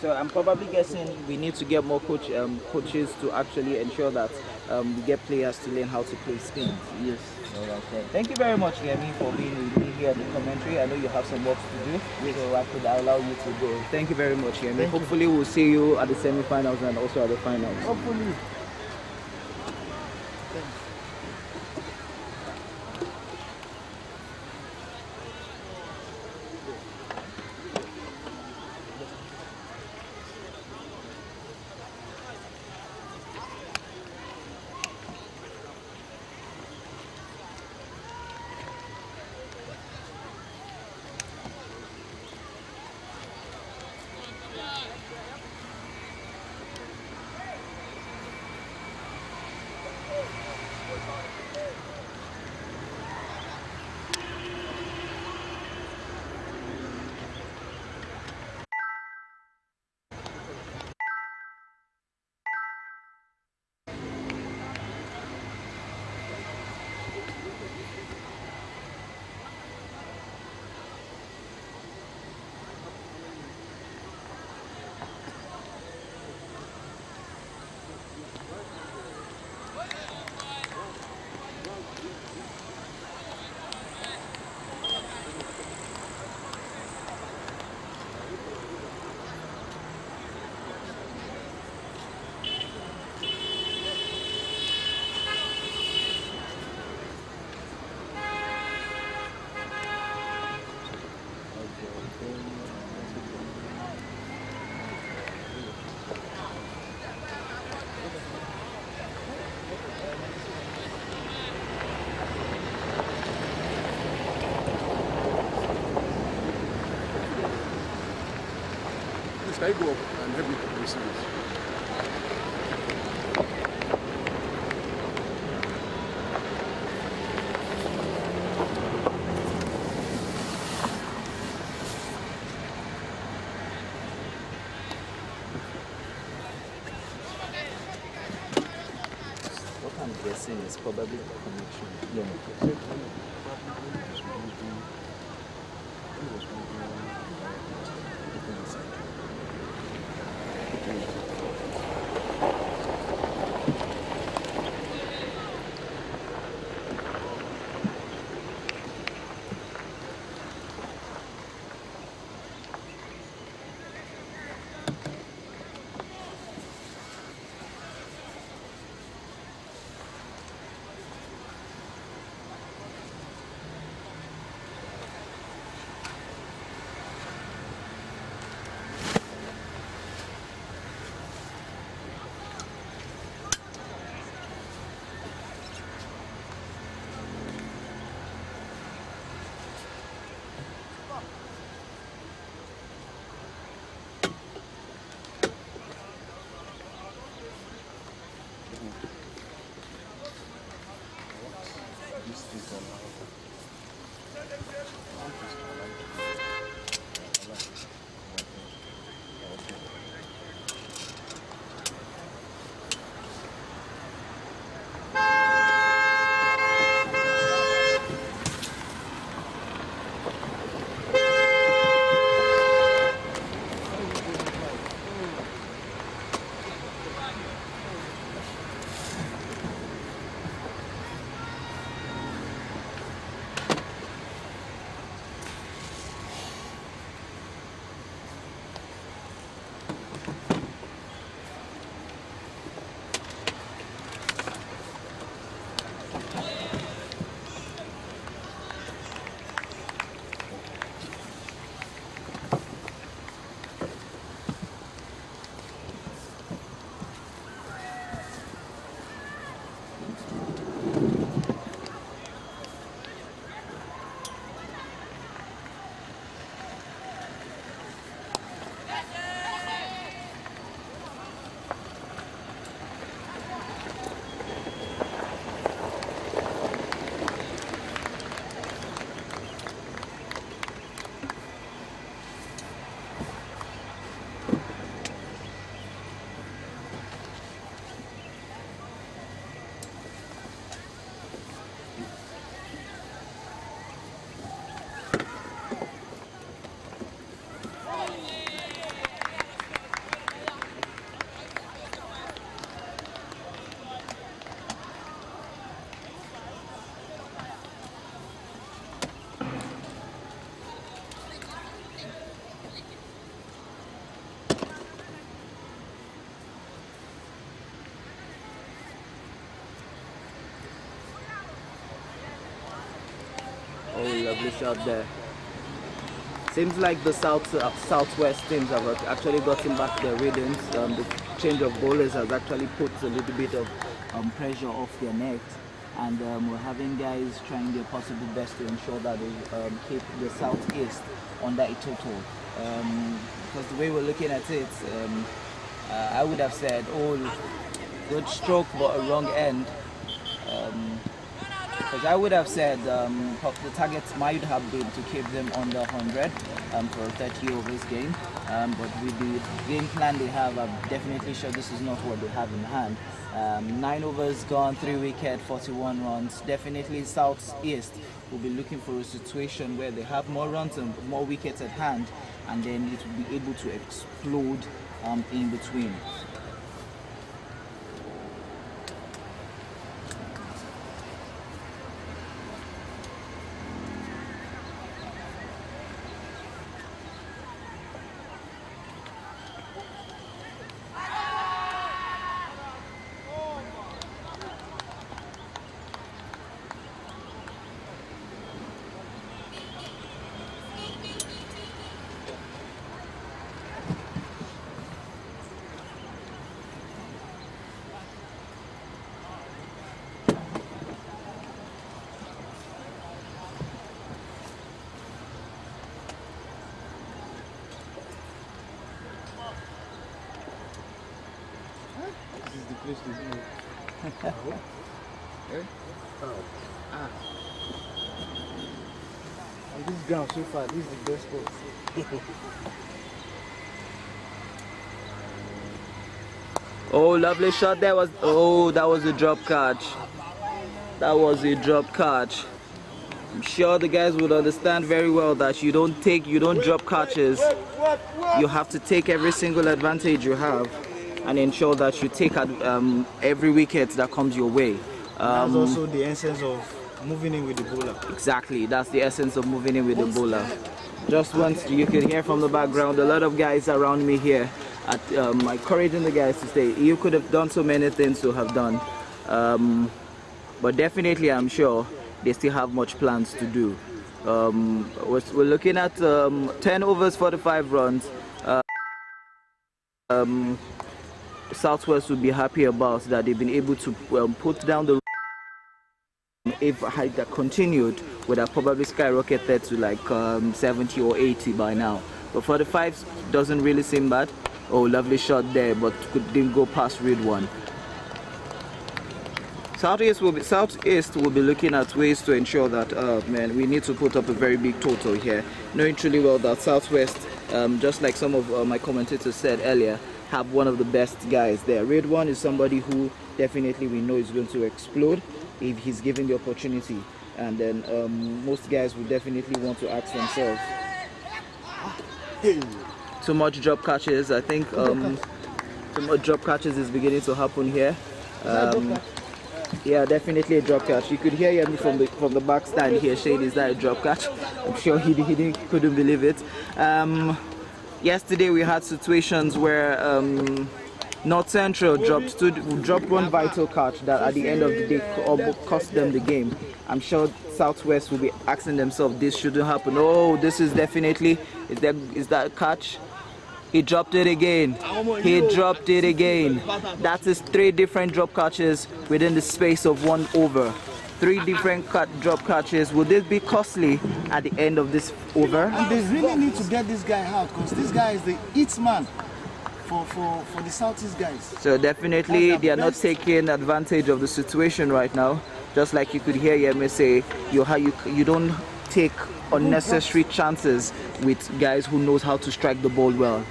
So I'm probably guessing we need to get more coaches to actually ensure that we get players to learn how to play spin. Yes. Alright, thank you very much, Yemi, for being with me here at the commentary. I know you have some work to do, so I could allow you to go. Thank you very much, Yemi. Hopefully we'll see you at the semi-finals and also at the finals. Hopefully. Can I go up and help me to receive it? What I'm guessing is probably the connection. Yeah. Oh, lovely shot there. Seems like the southwest teams have actually gotten back their rhythms. The change of bowlers has actually put a little bit of pressure off their necks, and we're having guys trying their possible best to ensure that they keep the southeast under a total. Because the way we're looking at it, I would have said, oh, good stroke but a wrong end. Because I would have said the targets might have been to keep them under 100 for a 30 overs game, but with the game plan they have, I'm definitely sure this is not what they have in hand. 9 overs gone, 3 wickets, 41 runs. Definitely Southeast will be looking for a situation where they have more runs and more wickets at hand, and then it will be able to explode in between. This is the on this ground so far, this is the best spot. Oh, lovely shot. That was a drop catch. That was a drop catch. I'm sure the guys would understand very well that you don't drop catches. You have to take every single advantage you have and ensure that you take every wicket that comes your way. That's also the essence of moving in with the bowler. Exactly, that's the essence of moving in with the bowler. Just once you can hear from the background, a lot of guys around me here at encouraging the guys to stay. You could have done so many things to have done, but definitely I'm sure they still have much plans to do. We're looking at 10 overs, 45 runs. Southwest would be happy about that. They've been able to put down the. If I had that continued, would have probably skyrocketed to like 70 or 80 by now. But 45 doesn't really seem bad. Oh, lovely shot there, but didn't go past read one. Southeast will be looking at ways to ensure that man, we need to put up a very big total here, knowing truly well that Southwest, just like some of my commentators said earlier, have one of the best guys there. Read one is somebody who definitely we know is going to explode if he's given the opportunity, and then most guys will definitely want to ask themselves. Too much drop catches. I think too much drop catches is beginning to happen here. Yeah, definitely a drop catch. You could hear him from the back stand here saying, "Is that a drop catch?" I'm sure he couldn't believe it. Yesterday we had situations where North Central dropped one vital catch that at the end of the day cost them the game. I'm sure Southwest will be asking themselves, this shouldn't happen. Oh, this is definitely, is that a catch? He dropped it again. He dropped it again. That is 3 different drop catches within the space of 1 over. 3 different drop catches. Will this be costly at the end of this over? And they really need to get this guy out, because this guy is the hits man for the Southeast guys. So definitely they are not taking advantage of the situation right now. Just like you could hear Yemi say, you don't take unnecessary chances with guys who knows how to strike the ball well.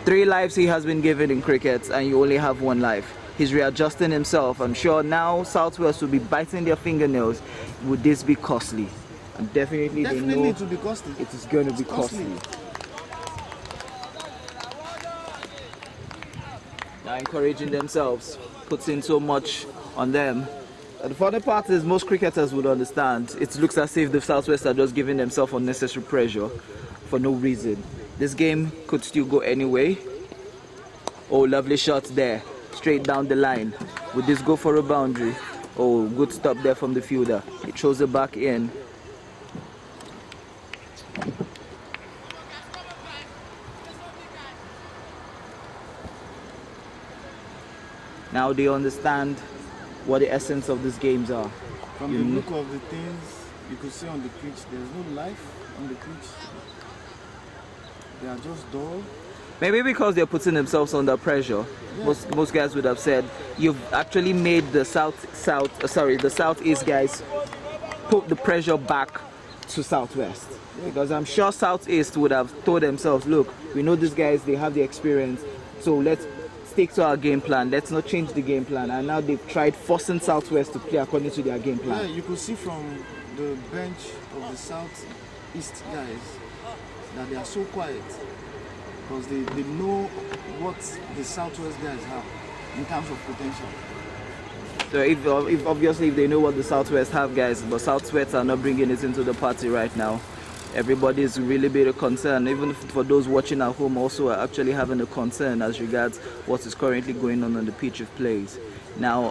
3 lives he has been given in cricket, and you only have 1 life. He's readjusting himself. I'm sure now Southwest will be biting their fingernails. Would this be costly? And definitely they know it will be costly. It is going to be costly. They're encouraging themselves, putting so much on them. The funny part is most cricketers would understand. It looks as if the Southwest are just giving themselves unnecessary pressure for no reason. This game could still go anyway. Oh, lovely shot there, straight down the line. Would this go for a boundary? Oh, good stop there from the fielder. It throws it back in. Now they understand what the essence of these games are. From the look of the things you could see on the pitch, there's no life on the pitch. They are just dull. Maybe because they're putting themselves under pressure. Yeah. Most guys would have said you've actually made the the Southeast guys put the pressure back to Southwest. Yeah. Because I'm sure Southeast would have told themselves, look, we know these guys, they have the experience, so let's stick to our game plan. Let's not change the game plan. And now they've tried forcing Southwest to play according to their game plan. Yeah, you could see from the bench of the Southeast guys that they are so quiet, because they know what the Southwest guys have in terms of potential. So if obviously if they know what the Southwest have, guys, but Southwest are not bringing it into the party right now. Everybody is really bit of concern. Even for those watching at home also are actually having a concern as regards what is currently going on the pitch of plays. Now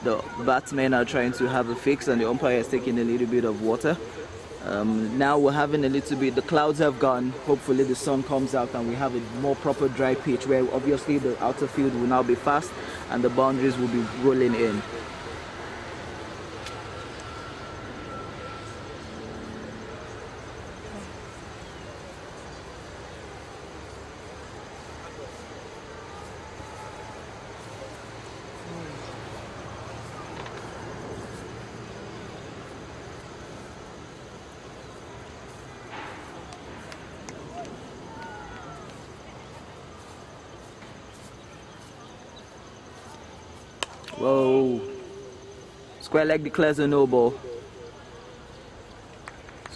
the batsmen are trying to have a fix, and the umpire is taking a little bit of water. Now we're having a little bit, the clouds have gone, hopefully the sun comes out and we have a more proper dry pitch where obviously the outer field will now be fast and the boundaries will be rolling in. Whoa. Square leg declares a no ball.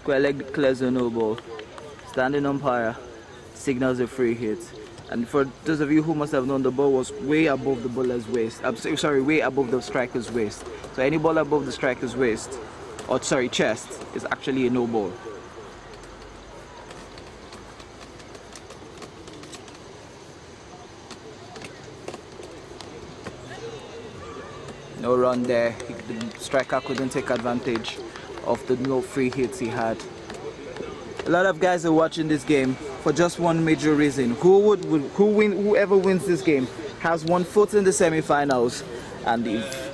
Square leg declares a no ball. Standing umpire signals a free hit. And for those of you who must have known, the ball was way above the bowler's waist. I'm sorry, way above the striker's waist. So any ball above the striker's waist, or sorry, chest, is actually a no ball. No run there. The striker couldn't take advantage of the no free hits he had. A lot of guys are watching this game for just one major reason. Whoever wins this game has one foot in the semi-finals, and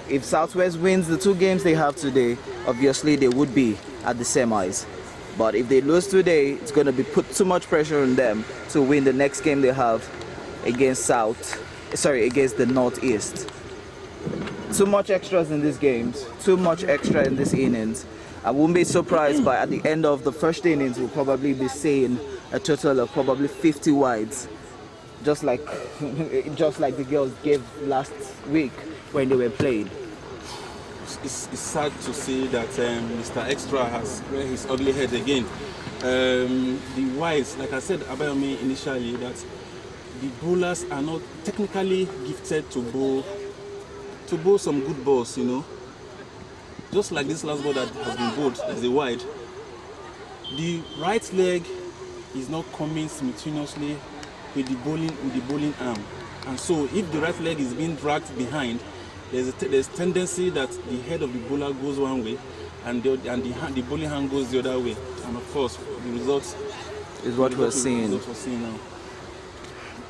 if Southwest wins the 2 games they have today, obviously they would be at the semis. But if they lose today, it's going to be put too much pressure on them to win the next game they have against against the Northeast. Too much extras in these games, too much extra in these innings. I wouldn't be surprised by at the end of the first innings we'll probably be seeing a total of probably 50 wides, just like the girls gave last week when they were playing. It's sad to see that Mr. Extra has reared his ugly head again. The wides, like I said about me initially, that the bowlers are not technically gifted to bowl some good balls, you know. Just like this last ball that has been bowled as a wide, the right leg is not coming simultaneously with the bowling arm, and so if the right leg is being dragged behind, there's tendency that the head of the bowler goes one way, and the bowling hand goes the other way, and of course the result is what we're seeing now.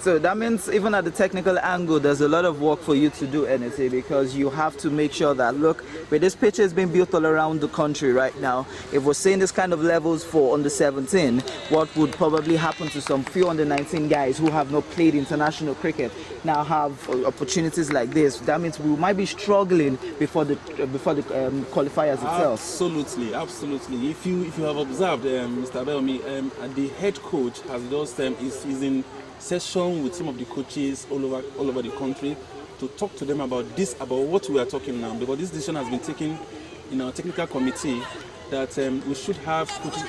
So that means even at the technical angle, there's a lot of work for you to do, NSA, because you have to make sure that, look, where this pitch is being built all around the country right now, if we're seeing this kind of levels for under 17, what would probably happen to some few under 19 guys who have not played international cricket now have opportunities like this? That means we might be struggling before the qualifiers itself. Absolutely. If you have observed, Mr. Abayomi, the head coach has just is in session with some of the coaches all over the country to talk to them about what we are talking now, because this decision has been taken in our technical committee that we should have coaches.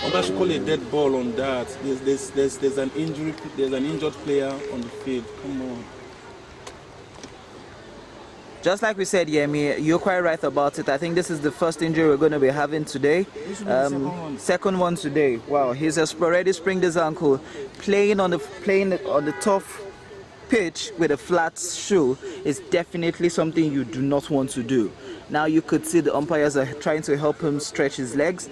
I should call a dead ball on that. There's an injured player on the field. Come on. Just like we said, Yemi, you're quite right about it. I think this is the first injury we're going to be having today. Second one today. Wow, he's already sprained his ankle. Playing on the tough pitch with a flat shoe is definitely something you do not want to do. Now you could see the umpires are trying to help him stretch his legs.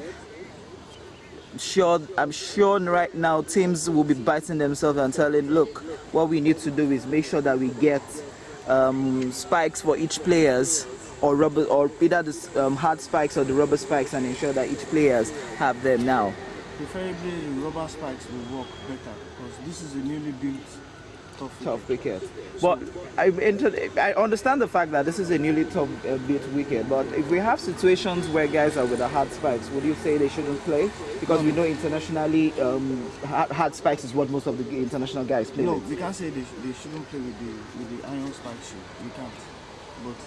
I'm sure right now teams will be biting themselves and telling, look, what we need to do is make sure that we get spikes for each players, or rubber, or either the hard spikes or the rubber spikes, and ensure that each players have them now. Preferably the rubber spikes will work better, because this is a newly built tough wicket. But I understand the fact that this is a newly tough built wicket, but if we have situations where guys are with the hard spikes, would you say they shouldn't play? Because we know internationally hard spikes is what most of the international guys play with. No, we can't say they shouldn't play with the iron spike shoe. We can't. But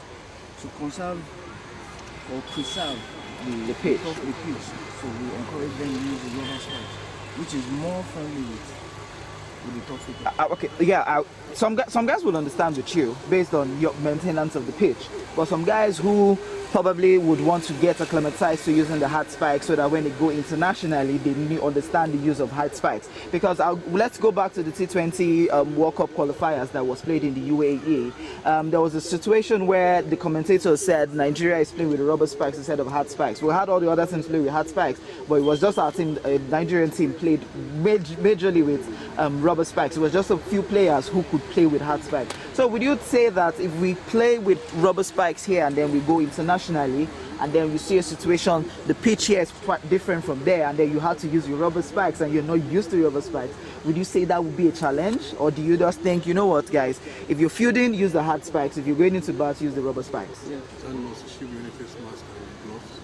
to conserve or preserve the pitch, so we encourage them to use the rubber spikes, which is more friendly with the tough wicket. Okay, yeah, some guys will understand with you based on your maintenance of the pitch, but some guys who probably would want to get acclimatized to using the hard spikes so that when they go internationally they understand the use of hard spikes. Because let's go back to the T20 World Cup qualifiers that was played in the UAE. There was a situation where the commentator said Nigeria is playing with rubber spikes instead of hard spikes. We had all the other teams play with hard spikes, but it was just our team, Nigerian team, played majorly with rubber spikes. It was just a few players who could play with hard spikes. So would you say that if we play with rubber spikes here and then we go internationally, and then you see a situation, the pitch here is quite different from there, and then you have to use your rubber spikes and you're not used to rubber spikes, would you say that would be a challenge? Or do you just think, you know what guys, if you're fielding, use the hard spikes, if you're going into bats, use the rubber spikes? Yeah. And also should be any face mask and gloves.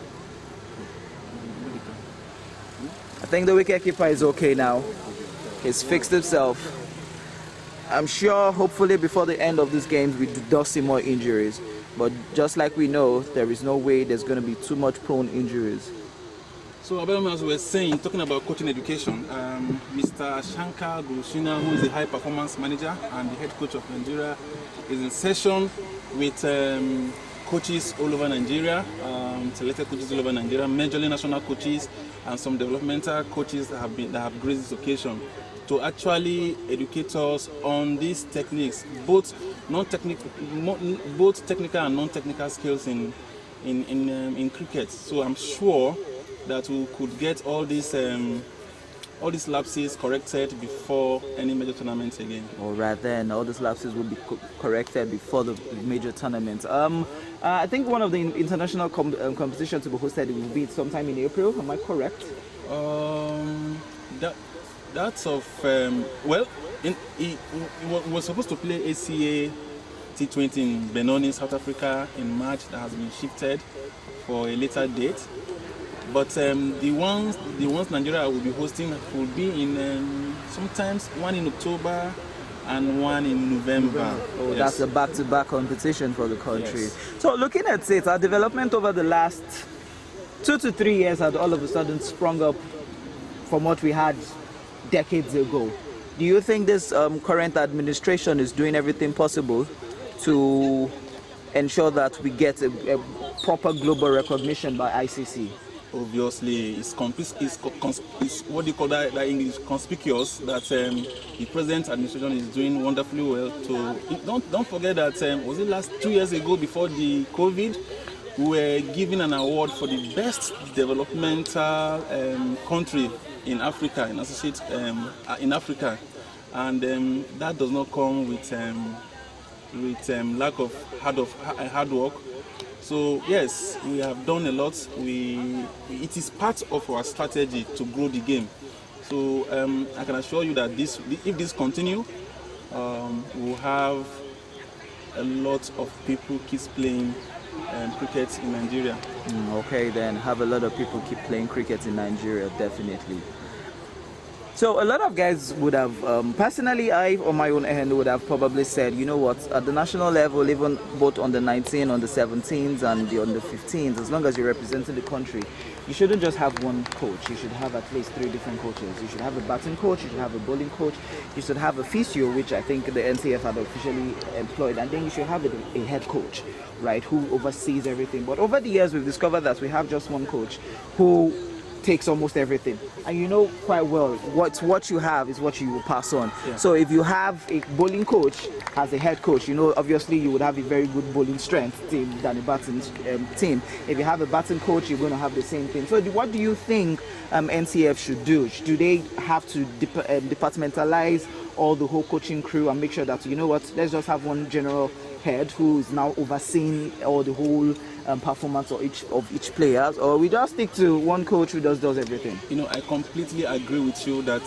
I think the wicketkeeper is okay now. He's fixed himself. I'm sure hopefully before the end of this game we do not see more injuries. But just like we know, there is no way there's going to be too much prone injuries. So, Abayom, as we were saying, talking about coaching education, Mr. Shankar Gurushina, who is the high performance manager and the head coach of Nigeria, is in session with coaches all over Nigeria, selected coaches all over Nigeria, majorly national coaches and some developmental coaches that have graced this occasion to actually educate us on these techniques, both technical and non-technical skills in cricket. So I'm sure that we could get all these lapses corrected before any major tournament again. All right, then all these lapses will be corrected before the major tournament. I think one of the international competitions to be hosted will be sometime in April. Am I correct? That's of well, we were supposed to play ACA T20 in Benoni, South Africa in March. That has been shifted for a later date. But the ones Nigeria will be hosting will be in sometimes one in October and one in November. Oh, yes. That's a back-to-back competition for the country. Yes. So looking at it, our development over the last 2 to 3 years had all of a sudden sprung up from what we had decades ago. Do you think this current administration is doing everything possible to ensure that we get a proper global recognition by ICC? Obviously, it's what do you call that English? Conspicuous that the present administration is doing wonderfully well. Don't forget that was it last 2 years ago before the COVID, we were given an award for the best developmental country in Africa, in Africa, and that does not come with lack of hard work. So yes, we have done a lot. It is part of our strategy to grow the game. So I can assure you that if this continue, we'll have a lot of people keep playing cricket in Nigeria. Okay, then have a lot of people keep playing cricket in Nigeria, definitely. So a lot of guys would have, personally, I on my own end would have probably said, you know what, at the national level, even both on the 19, on the 17s and on the 15s, as long as you're representing the country, you shouldn't just have one coach. You should have at least 3 different coaches. You should have a batting coach, you should have a bowling coach, you should have a physio, which I think the NCF had officially employed, and then you should have a head coach, right, who oversees everything. But over the years, we've discovered that we have just one coach who takes almost everything, and you know quite well what you have is what you will pass on. Yeah. So if you have a bowling coach as a head coach, you know obviously you would have a very good bowling strength team than a batting team. If you have a batting coach, you're going to have the same thing. So what do you think NCF should do? Do they have to departmentalize all the whole coaching crew and make sure that, you know what, let's just have one general head who is now overseeing all the whole performance of each player, or we just stick to one coach who does everything? You know, I completely agree with you that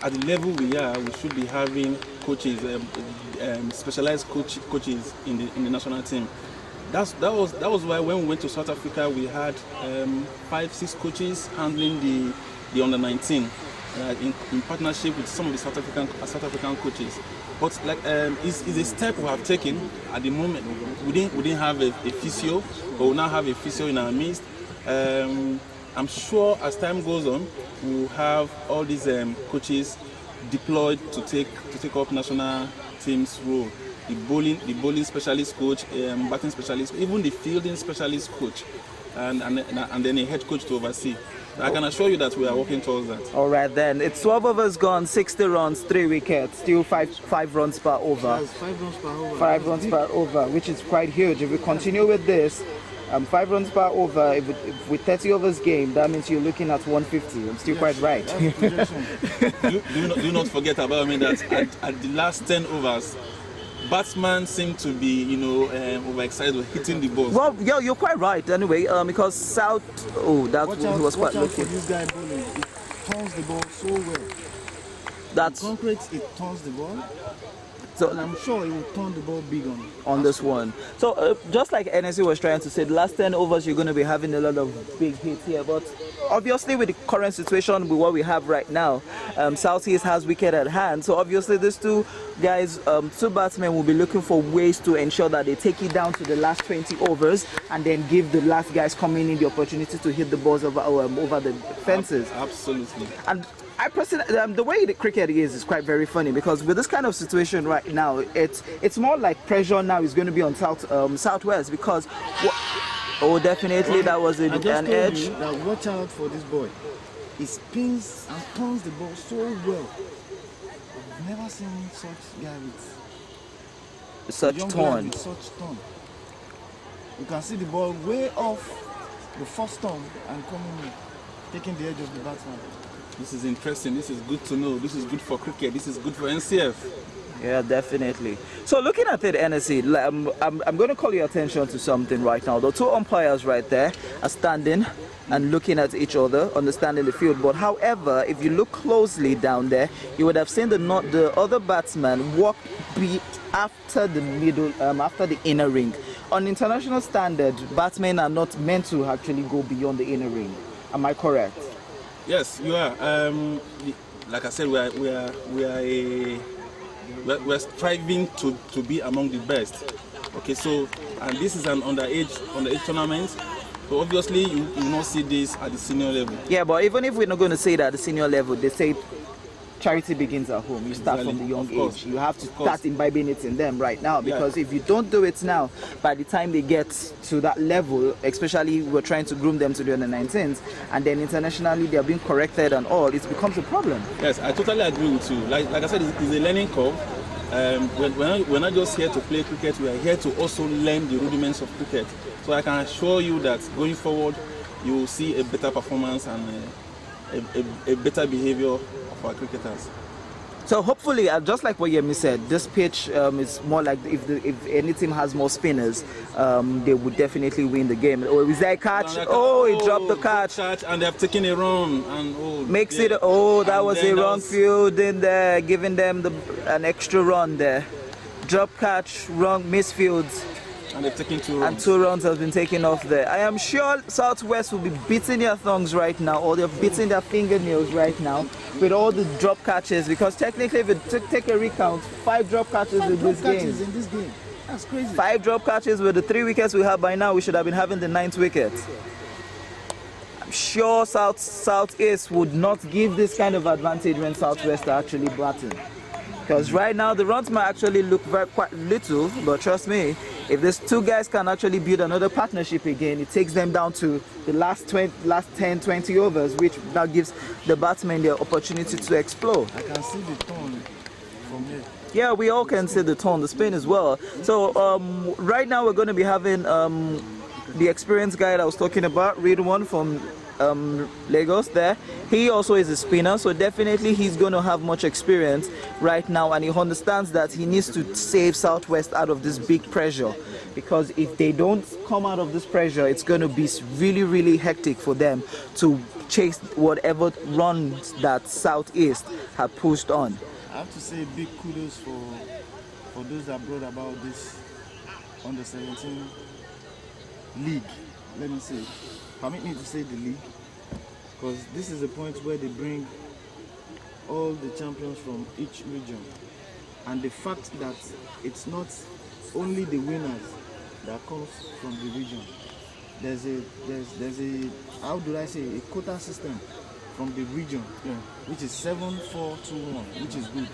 at the level we are, we should be having coaches, specialized coaches in the national team. That was why when we went to South Africa, we had 5-6 coaches handling the under-19 in partnership with some of the South African coaches. But like it's a step we have taken. At the moment, we didn't have a physio, but we now have a physio in our midst. I'm sure as time goes on, we'll have all these coaches deployed to take up national team's role. The bowling specialist coach, batting specialist, even the fielding specialist coach, and then a head coach to oversee. I can assure you that we are working towards that. All right then. It's 12 overs gone, 60 runs, 3 wickets, still 5 runs per over. Yes, 5 runs per over. 5 runs per over, which is quite huge. If we continue with this, 5 runs per over, with 30 overs game, that means you're looking at 150. I'm still quite right. do not forget about me that at the last 10 overs, batsmen seem to be, overexcited with hitting the ball. Well, yeah, you're quite right. Anyway, because South, he was quite lucky. This guy bowling, it turns the ball so well. That's concrete. It turns the ball. So, and I'm sure it will turn the ball big on this one. So just like NSC was trying to say, the last 10 overs you're going to be having a lot of big hits here, but obviously with the current situation with what we have right now, Southeast has wicket at hand. So obviously these two guys, two batsmen will be looking for ways to ensure that they take it down to the last 20 overs and then give the last guys coming in the opportunity to hit the balls over the fences. Absolutely. And I personally, the way the cricket is quite very funny, because with this kind of situation right now, it's more like pressure now is going to be on Southwest, because oh, definitely that was an edge. That watch out for this boy. He spins and turns the ball so well. I've never seen such guy with such turn. With such turn. You can see the ball way off the first turn and coming in, taking the edge of the batsman. This is interesting. This is good to know. This is good for cricket. This is good for NCF. Yeah, definitely. So looking at it, NSC, I'm going to call your attention to something right now. The two umpires right there are standing and looking at each other, understanding the field. But however, if you look closely down there, you would have seen the other batsman walk after the middle, after the inner ring. On international standard, batsmen are not meant to actually go beyond the inner ring. Am I correct? Yes, you are. Like I said, we're striving to be among the best. Okay, so and this is an underage tournament. So obviously you will not see this at the senior level. Yeah, but even if we're not going to say that at the senior level, they say charity begins at home. You start from the young age. You have to start imbibing it in them right now, because if you don't do it now, by the time they get to that level, especially we're trying to groom them to the under-19s, and then internationally they're being corrected and all, it becomes a problem. Yes, I totally agree with you. Like I said, it's a learning curve. We're not just here to play cricket, we are here to also learn the rudiments of cricket. So I can assure you that going forward, you will see a better performance and a better behavior of our cricketers. So hopefully, just like what Yemi said, this pitch is more like if any team has more spinners, they would definitely win the game. Oh, is that a catch? Oh, he dropped the catch. And they have taken a run. And that was a wrong field in there, giving them an extra run there. Drop catch, wrong misfields. And they've taken 2 runs. And 2 runs have been taken off there. I am sure Southwest will be beating their thongs right now, or they're beating their fingernails right now with all the drop catches, because technically if you take a recount, 5 drop catches in this game. That's crazy. 5 drop catches with the 3 wickets we have by now. We should have been having the 9th wicket. I'm sure Southeast would not give this kind of advantage when Southwest are actually batting. Because right now the runs might actually look quite little, but trust me, if these two guys can actually build another partnership again, it takes them down to the last 10, 20 overs, which now gives the batsmen the opportunity to explore. I can see the tone from here. Yeah, we all can see the tone, the spin as well. So right now we're going to be having the experienced guy that I was talking about, Ridwan from Lagos there. He also is a spinner, so definitely he's going to have much experience right now, and he understands that he needs to save Southwest out of this big pressure, because if they don't come out of this pressure, it's going to be really, really hectic for them to chase whatever runs that Southeast have pushed on. I have to say big kudos for those that brought about this under-17 league. Let me say, permit me to say the league, because this is a point where they bring all the champions from each region, and the fact that it's not only the winners that comes from the region. There's a how do I say, a quota system from the region, which is 7-4-2-1, which is good.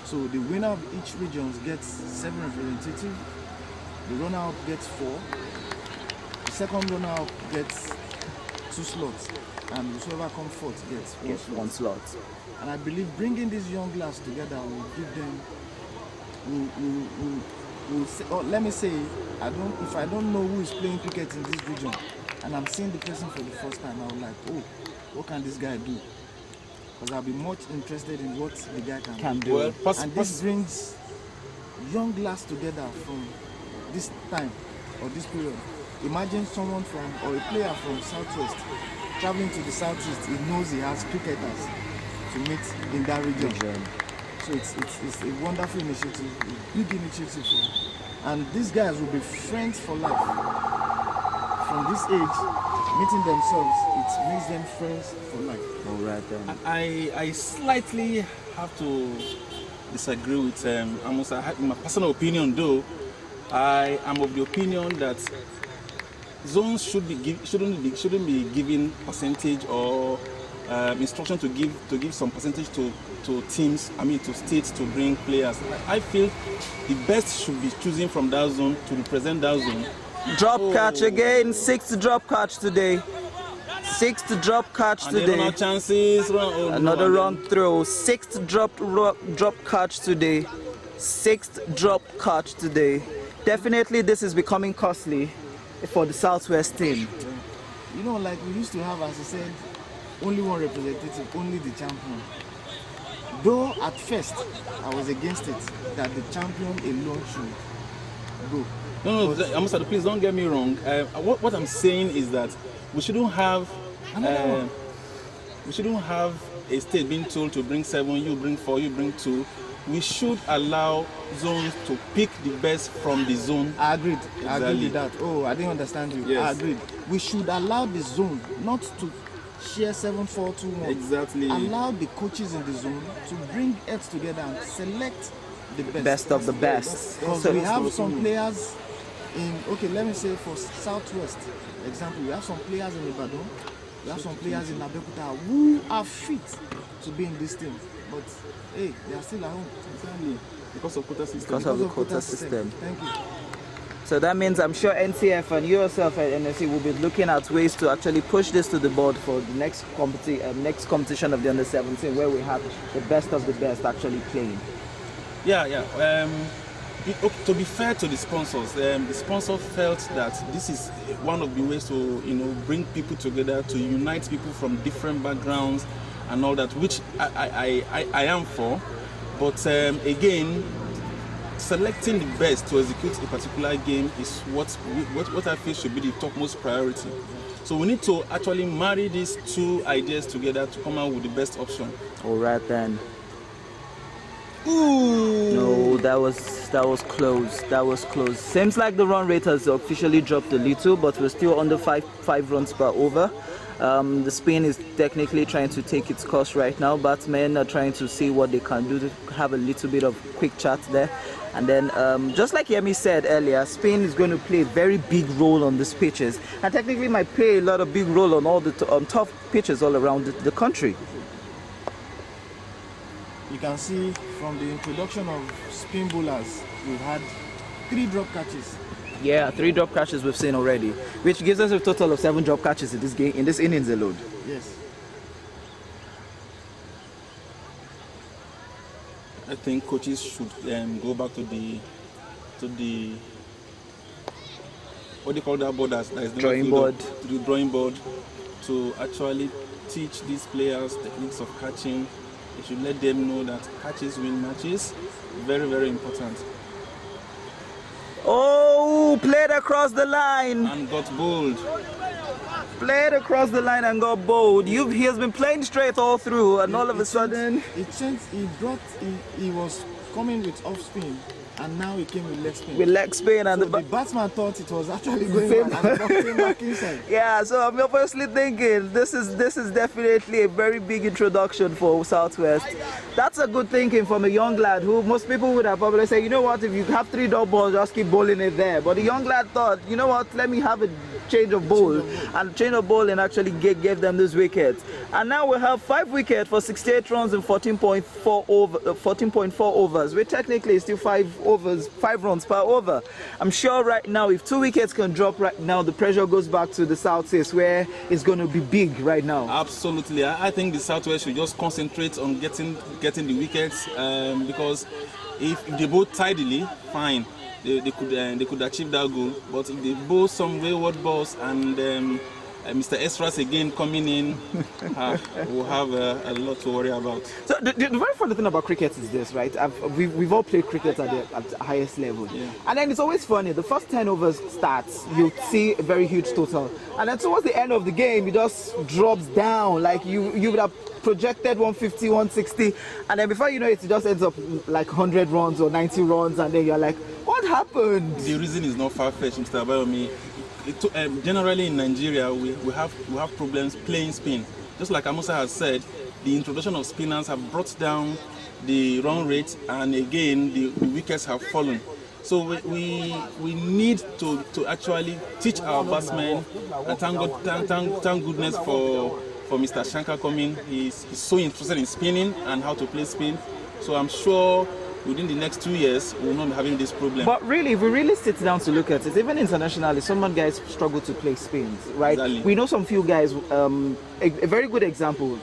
So the winner of each region gets 7 representatives, the runner-up gets 4, the second runner-up gets 2 slots, and whoever comes fourth gets 1 slot. And I believe bringing these young lads together will give them, let me say, if I don't know who is playing cricket in this region, and I'm seeing the person for the first time, I will like, oh, what can this guy do? Because I'll be much interested in what the guy can do. Well, and this brings young lads together from this time or this period. Imagine someone from, or a player from Southwest traveling to the Southeast. He knows he has cricketers to meet in that region. So it's a wonderful initiative, a big initiative. And these guys will be friends for life. From this age, meeting themselves, it makes them friends for life. All right then. I slightly have to disagree with Amos. In my personal opinion, though, I am of the opinion that zones shouldn't be given percentage or instruction to give some percentage to teams. I mean to states to bring players. I feel the best should be choosing from that zone to represent that zone. Drop catch again. 6th drop catch today. 6th drop catch And today. They chances. Another run throw. 6th drop catch today. 6th drop catch today. Definitely this is becoming costly for the Southwest team. You know, like we used to have, as I said, only one representative, only the champion. Though at first I was against it, that the champion alone should go. No, Amasa, please don't get me wrong. What I'm saying is that we shouldn't have a state being told to bring 7, you bring 4, you bring 2. We should allow zones to pick the best from the zone. I agreed. Exactly. I agreed with that. Oh, I didn't understand you. Yes. I agreed. We should allow the zone not to share 7-4-2-1. Exactly. Allow the coaches in the zone to bring heads together and select the best. Best of the best. Because So- we have some players in, okay, let me say for Southwest, example, we have some players in Ibadan, we have some players in Abeokuta who are fit to be in this team. But hey, they are still at home. Exactly. Because of quota system. Because of the quota system. Thank you. So that means I'm sure NCF and yourself at NSC will be looking at ways to actually push this to the board for the next competition of the Under-17, where we have the best of the best actually playing. Yeah. To be fair to the sponsors, the sponsor felt that this is one of the ways to bring people together, to unite people from different backgrounds and all that, which I am for. But again, selecting the best to execute a particular game is what I feel should be the topmost priority. So we need to actually marry these two ideas together to come out with the best option. All right then. Ooh. No, that was close. That was close. Seems like the run rate has officially dropped a little, but we're still under five runs per over. The spin is technically trying to take its course right now. Batsmen are trying to see what they can do to have a little bit of quick chat there. And then, just like Yemi said earlier, spin is going to play a very big role on these pitches, and technically might play a lot of big role on all the on tough pitches all around the country. You can see from the introduction of spin bowlers, we've had 3 drop catches. Yeah, 3 drop catches we've seen already, which gives us a total of 7 drop catches in this game, in this innings alone. Yes. I think coaches should go back to the what do you call that board? That is Drawing board. To the drawing board to actually teach these players techniques of catching. They should let them know that catches win matches. Very, very important. Oh, played across the line. And got bowled. Played across the line and got bowled. He has been playing straight all through, and all of a sudden, He was coming with off spin, and now he came with leg spin. with leg spin and So the batsman thought it was actually going Same. back and came back inside. yeah. So I'm obviously thinking this is definitely a very big introduction for Southwest. That's a good thinking from a young lad who most people would have probably said, you know what, if you have 3 dot balls, just keep bowling it there. But the young lad thought, you know what, let me have a change of bowl, and change of bowling actually gave them this wicket. And now we have 5 wickets for 68 runs and 14.4 overs, which technically is still 5 runs per over. I'm sure right now if 2 wickets can drop right now, the pressure goes back to the Southeast, where it's going to be big right now. Absolutely. I think the Southwest should just concentrate on getting the wickets, because if they bowl tidily, fine. They could achieve that goal, but if they bowl some wayward balls and Mr. Estras again coming in, we'll have a lot to worry about. So the very funny thing about cricket is this, right? We've all played cricket at the highest level, Yeah. and then it's always funny. The first 10 overs starts, you see a very huge total, and then towards the end of the game, it just drops down. Like you would have projected 150, 160, and then before you know it, it just ends up like 100 runs or 90 runs, and then you're like, what happened? The reason is not far-fetched, Mr. Abayomi. generally in Nigeria, we have problems playing spin. Just like Amusa has said, the introduction of spinners have brought down the run rate, and again the wickets have fallen. So we need to actually teach our batsmen. And thank goodness for Mr. Shankar coming. He's so interested in spinning and how to play spin. So I'm sure within the next 2 years we will not be having this problem. But really, if we really sit down to look at it, even internationally, some guys struggle to play spins, right? Exactly. We know some few guys. A very good example,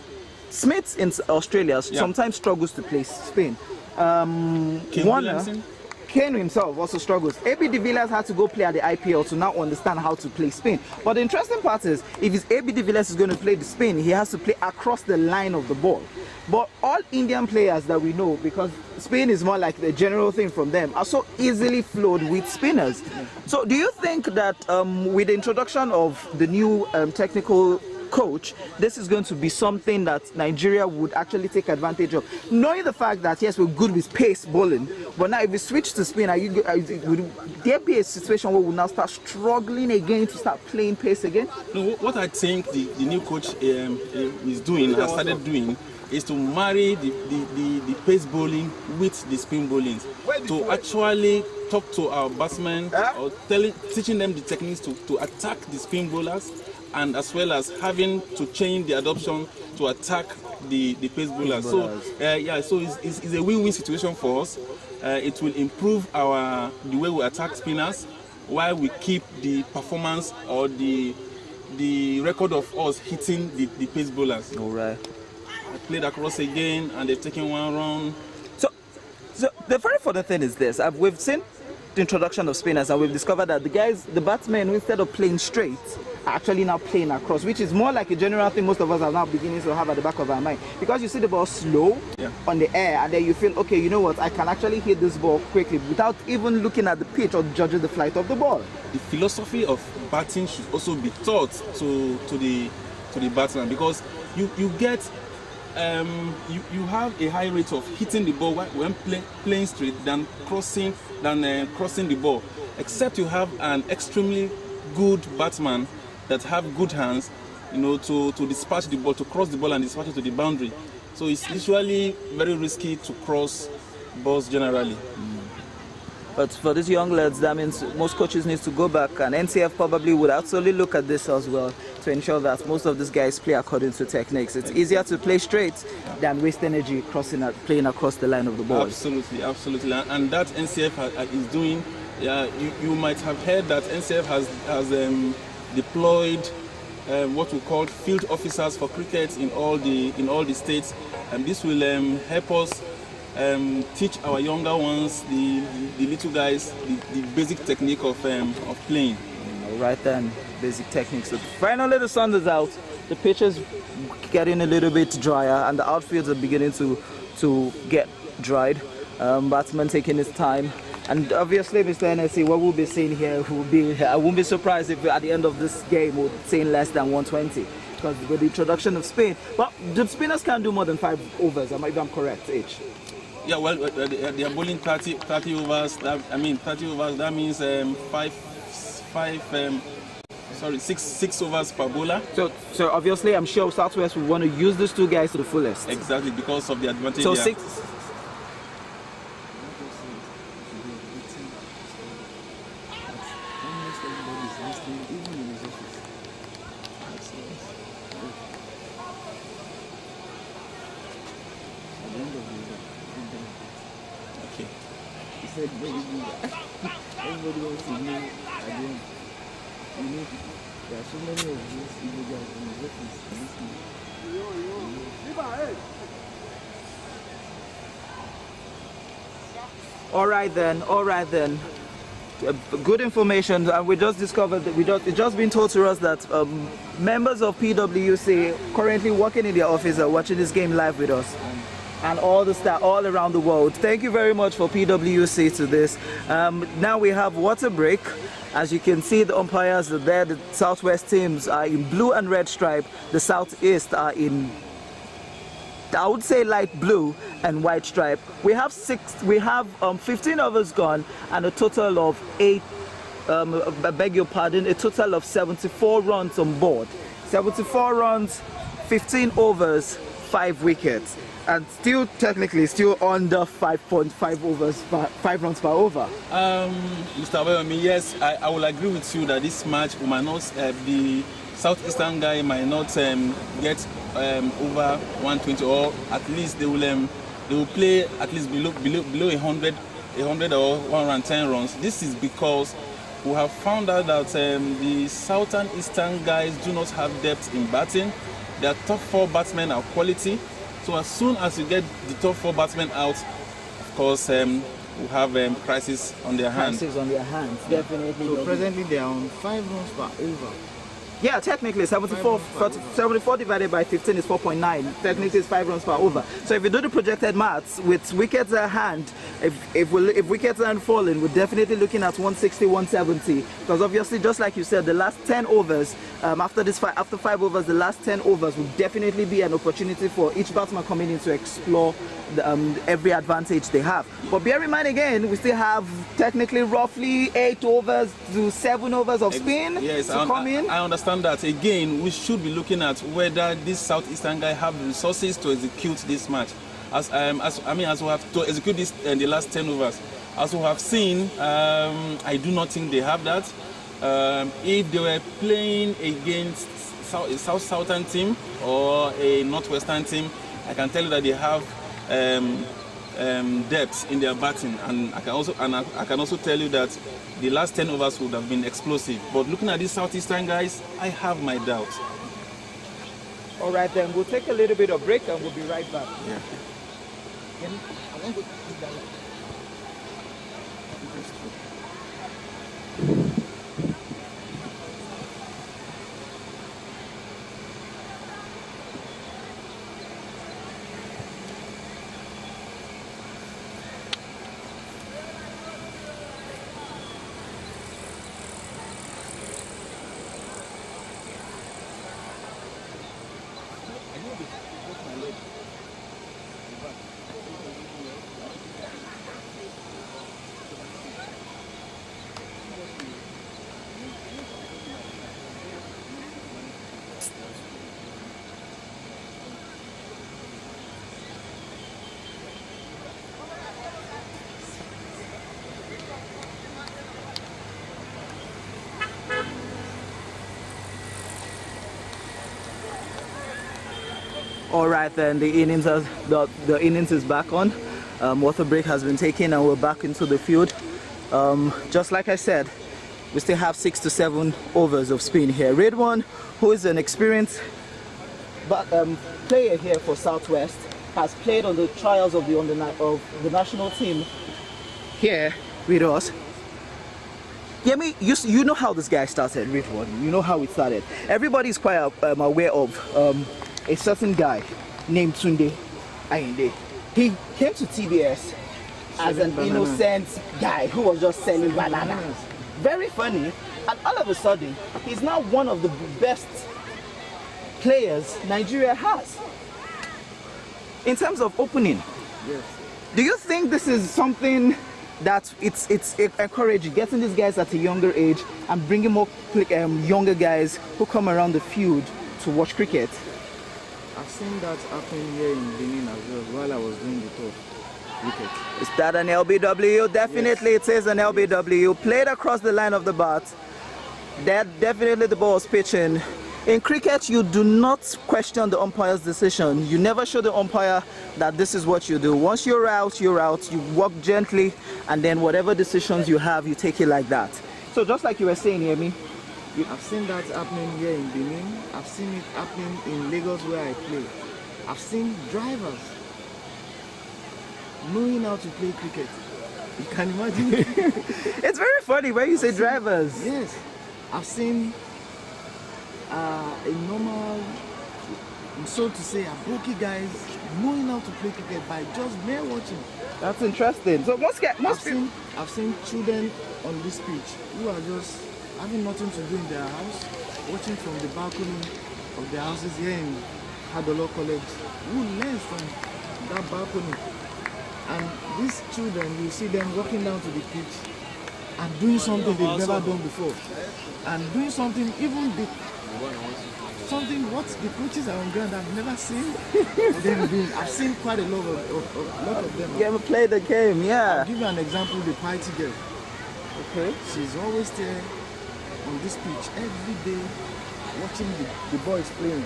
Smith in Australia sometimes struggles to play spin. Kane himself also struggles. AB de Villiers had to go play at the IPL to now understand how to play spin. But the interesting part is, if AB de Villiers is going to play the spin, he has to play across the line of the ball. But all Indian players that we know, because spin is more like the general thing from them, are so easily flowed with spinners. So do you think that with the introduction of the new technical coach, this is going to be something that Nigeria would actually take advantage of, knowing the fact that yes, we're good with pace bowling, but now if we switch to spin, would there be a situation where we'll now start struggling again to start playing pace again? No, what I think the new coach is doing, has started doing, is to marry the pace bowling with the spin bowling, to actually talk to our batsmen or teaching them the techniques to attack the spin bowlers, and as well as having to change the adoption to attack the pace bowlers. So so it's a win-win situation for us. It will improve the way we attack spinners, while we keep the performance or the record of us hitting the pace bowlers. All right. I played across again, and they've taken one run. So the very funny thing is this: we've seen the introduction of spinners, and we've discovered that the batsmen, instead of playing straight, are actually now playing across, which is more like a general thing most of us are now beginning to have at the back of our mind. Because you see the ball slow on the air, and then you feel, okay, you know what, I can actually hit this ball quickly without even looking at the pitch or judging the flight of the ball. The philosophy of batting should also be taught to the batsman, because you get you have a high rate of hitting the ball when playing straight than crossing the ball, except you have an extremely good batsman that have good hands, to dispatch the ball, to cross the ball and dispatch it to the boundary. So it's usually very risky to cross balls generally. But for these young lads, that means most coaches need to go back, and NCF probably would actually look at this as well to ensure that most of these guys play according to techniques. It's easier to play straight than waste energy playing across the line of the ball. Absolutely, absolutely. And that NCF is doing. You might have heard that NCF has deployed what we call field officers for cricket in all the states, and this will help us teach our younger ones, the little guys, the basic technique of playing. All right then, basic techniques. So finally the sun is out, the pitch is getting a little bit drier, and the outfields are beginning to get dried. Batsman taking his time. And obviously, Mr. NSC, what we'll be seeing here will be, I won't be surprised if at the end of this game we're seeing less than 120. Because with the introduction of spin, but the spinners can't do more than 5 overs, if I'm correct, H. Yeah, well, they are bowling 30 overs. 30 overs. That means 6 overs per bowler. So obviously, I'm sure Southwest will want to use these two guys to the fullest. Exactly, because of the advantage. So there. 6. Okay. He said, everybody wants to know again. There are so many of these individuals in the office listening. All right then. Good information, and we just discovered that it's just been told to us that members of PWC currently working in their office are watching this game live with us, and all the staff all around the world. Thank you very much for PWC to this. Now we have water break. As you can see, the umpires are there. The Southwest teams are in blue and red stripe. The Southeast are in, I would say, light blue and white stripe. We have 15 overs gone and a total of 8 I beg your pardon, a total of 74 runs on board. 74 runs, 15 overs, 5 wickets. And still technically still under 5.5 overs, 5 runs per over. Mr. Abayomi, yes, I will agree with you that this match we might not, the Southeastern guy might not get over 120, or at least they will play at least below 100 or 110 runs. This is because we have found out that the Southern Eastern guys do not have depth in batting. Their top 4 batsmen are quality. So as soon as you get the top 4 batsmen out, of course, we have crisis on their hands. Crisis on their hands, definitely. So presently they are on 5 runs per over. Yeah, technically 74 divided by 15 is 4.9. Technically it's 5 runs per over. So if you do the projected maths with wickets at hand, if wickets aren't falling, we're definitely looking at 160, 170. Because obviously, just like you said, the last 10 overs, after 5 overs, the last 10 overs will definitely be an opportunity for each batsman coming in to explore every advantage they have. But bear in mind again, we still have technically roughly 8 overs to 7 overs of spin to come in. I understand that. Again, we should be looking at whether this Southeastern guy have the resources to execute this match. As we have to execute this in the last 10 overs. As we have seen, I do not think they have that. If they were playing against a Southern team or a Northwestern team, I can tell you that they have depth in their batting, and I can also tell you that the last 10 overs would have been explosive. But looking at these Southeastern guys, I have my doubts. All right, then we'll take a little bit of break and we'll be right back. Yeah. I want to do that. All right, then the innings is back on. Water break has been taken and we're back into the field. Just like I said, we still have 6 to 7 overs of spin here. Redwan, who is an experienced player here for Southwest, has played on the trials of the national team here with us. Yeah, you know how this guy started, Redwan. You know how it started. Everybody's quite aware of a certain guy named Tunde Ayinde. He came to TBS as an innocent guy who was just selling bananas. Very funny, and all of a sudden, he's now one of the best players Nigeria has. In terms of opening, Yes. do you think this is something that it's encouraging, getting these guys at a younger age and bringing more younger guys who come around the field to watch cricket? I've seen that happen here in Benin as well while I was doing the top wicket. Is that an LBW? Definitely Yes. it is an LBW. Played across the line of the bat. That definitely the ball was pitching. In cricket, you do not question the umpire's decision. You never show the umpire that this is what you do. Once you're out, you're out. You walk gently, and then whatever decisions you have, you take it like that. So just like you were saying, Yemi, I've seen that happening here in Benin. I've seen it happening in Lagos where I play. I've seen drivers knowing how to play cricket. You can imagine. it's very funny when you say drivers. Yes. I've seen a normal, so to say, a bookie guys knowing how to play cricket by just mere watching. That's interesting. So I've seen children on this pitch who are just having nothing to do in their house, watching from the balcony of their houses here in Hadolo College, who learns from that balcony. And these children, you see them walking down to the pitch and doing something they've never done before. And doing something something what the coaches are on ground I've never seen them doing. I've seen quite a lot of them. You ever played the game? Yeah. I'll give you an example, the Piety girl. Okay. She's always there on this pitch every day watching the boys playing.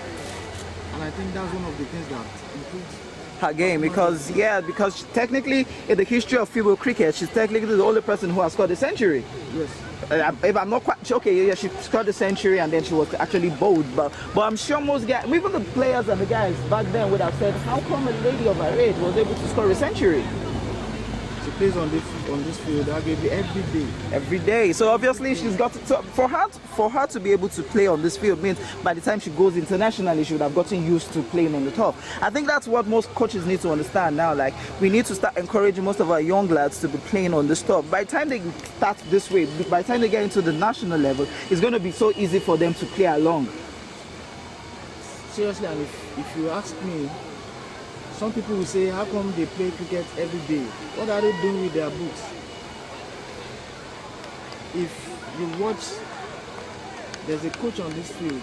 And I think that's one of the things that improved Her game, because technically in the history of female cricket, she's technically the only person who has scored a century. Yes. If I'm not quite sure, okay, yeah, she scored a century and then she was actually bold, but I'm sure most guys, even the players and the guys back then would have said, how come a lady of her age was able to score a century? She plays on this field arguably every day. Every day. So obviously she's got to, for her to be able to play on this field means by the time she goes internationally, she would have gotten used to playing on the top. I think that's what most coaches need to understand now. Like, we need to start encouraging most of our young lads to be playing on this top. By the time they start this way, by the time they get into the national level, it's going to be so easy for them to play along. Seriously, and if you ask me, some people will say, how come they play cricket every day? What are they doing with their books? If you watch, there's a coach on this field,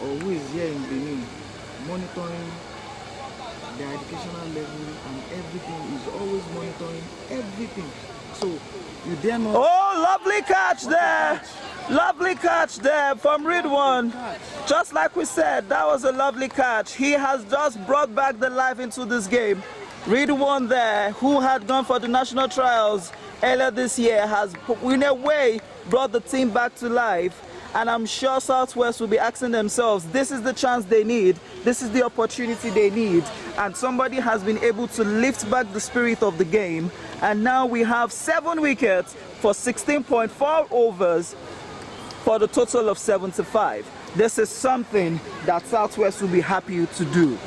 or who is here in Benin, monitoring their educational level and everything. Is always monitoring everything. So you dare not. Oh, lovely catch there! Lovely catch there from Ridwan. Just like we said, that was a lovely catch. He has just brought back the life into this game. Ridwan there, who had gone for the national trials earlier this year, has in a way brought the team back to life. And I'm sure Southwest will be asking themselves, this is the chance they need, this is the opportunity they need. And somebody has been able to lift back the spirit of the game. And now we have 7 wickets for 16.4 overs for the total of 75. This is something that Southwest will be happy to do.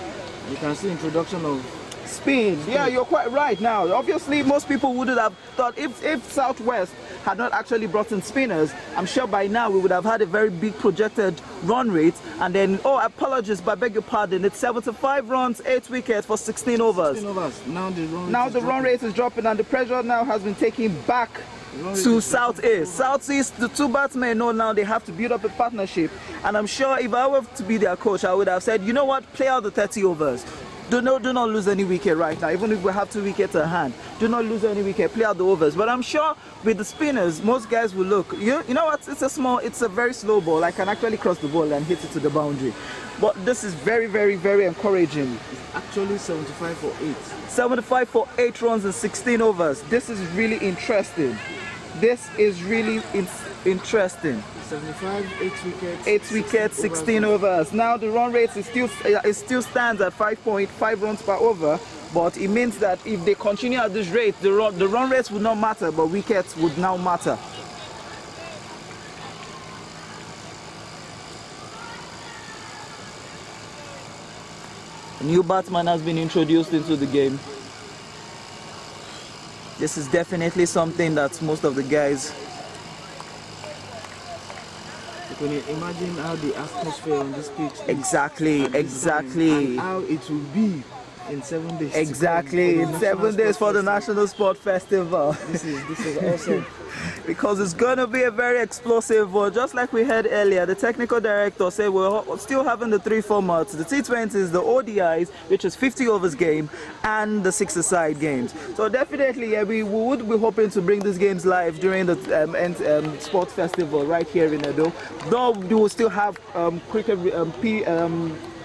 You can see introduction of spin. Yeah, you're quite right now. Obviously, most people wouldn't have thought, if Southwest had not actually brought in spinners, I'm sure by now we would have had a very big projected run rate. And then, oh, apologies, but I beg your pardon, it's 75 runs, 8 wickets for 16 overs. 16 overs. Now the run rate is dropping and the pressure now has been taken back to Southeast. Southeast, the two batsmen know now they have to build up a partnership. And I'm sure if I were to be their coach, I would have said, you know what, play out the 30 overs. Do not lose any wicket right now, even if we have 2 wickets at hand. Do not lose any wicket, play out the overs. But I'm sure with the spinners, most guys will look, you know what, it's a very slow ball. I can actually cross the ball and hit it to the boundary. But this is very, very, very encouraging. It's actually 75 for 8. 75 for 8 runs in 16 overs. This is really interesting. This is really interesting. 75, 8 wickets. 8 wickets, 16 overs. Now the run rate is still stands at 5.5 runs per over, but it means that if they continue at this rate, the run rates would not matter, but wickets would now matter. A new batsman has been introduced into the game. This is definitely something that most of the guys. Can you imagine how the atmosphere on this pitch is? Exactly. And how it will be in 7 days. Exactly, in 7 days for the National Sport Festival. This is awesome. Because it's going to be a very explosive one. Just like we heard earlier, the technical director said we're still having the 3 formats, the T20s, the ODIs, which is 50 overs game, and the 6-a-side games. So definitely, yeah, we would be hoping to bring these games live during the Sports Festival right here in Edo. Though we will still have cricket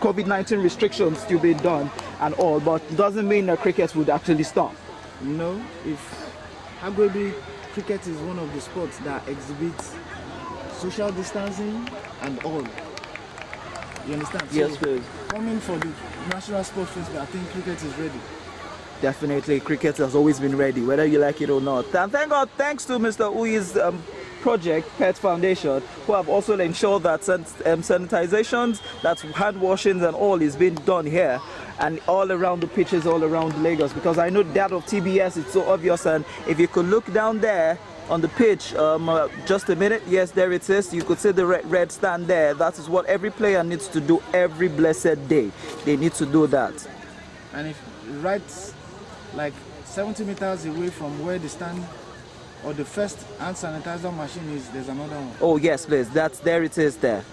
COVID-19 restrictions to be done and all, but it doesn't mean that cricket would actually stop. No, if arguably cricket is one of the sports that exhibits social distancing and all. You understand? Yes, so, please. Coming for the National Sports Festival, I think cricket is ready. Definitely, cricket has always been ready, whether you like it or not. And thank God, thanks to Mr. Uyi's project, Pet Foundation, who have also ensured that sanitizations, that hand washings and all is being done here and all around the pitches, all around Lagos. Because I know that of TBS is so obvious, and if you could look down there on the pitch, just a minute, yes, there it is. You could see the red stand there. That is what every player needs to do every blessed day. They need to do that. And if right like 70 meters away from where the stand or the first hand sanitizer machine is, there's another one. Oh yes, please. There it is there.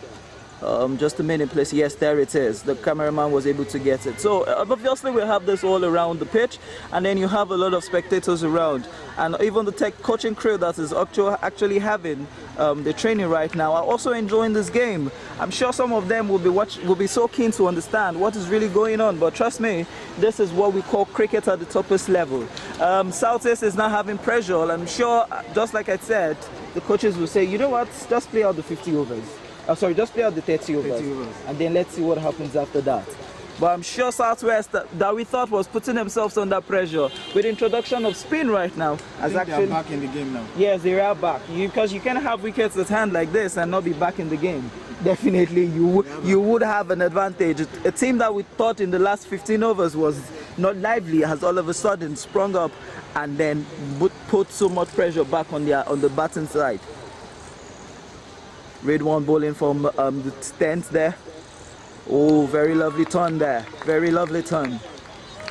Just a minute, please. Yes, there it is. The cameraman was able to get it. So obviously we have this all around the pitch, and then you have a lot of spectators around, and even the tech coaching crew that is actually having the training right now are also enjoying this game. I'm sure some of them will be so keen to understand what is really going on. But trust me, this is what we call cricket at the toppest level. Southeast is now having pressure. I'm sure, just like I said, the coaches will say, you know what, just play out the 50 overs. Just play out the 30 overs, and then let's see what happens after that. But I'm sure Southwest that we thought was putting themselves under pressure with the introduction of spin right now. I think they are back in the game now. Yes, they are back. Because you can't have wickets at hand like this and not be back in the game. Definitely, you would have an advantage. A team that we thought in the last 15 overs was not lively has all of a sudden sprung up and then put so much pressure back on the batting side. Red one bowling from the 10th there. Oh, very lovely turn there. Very lovely turn.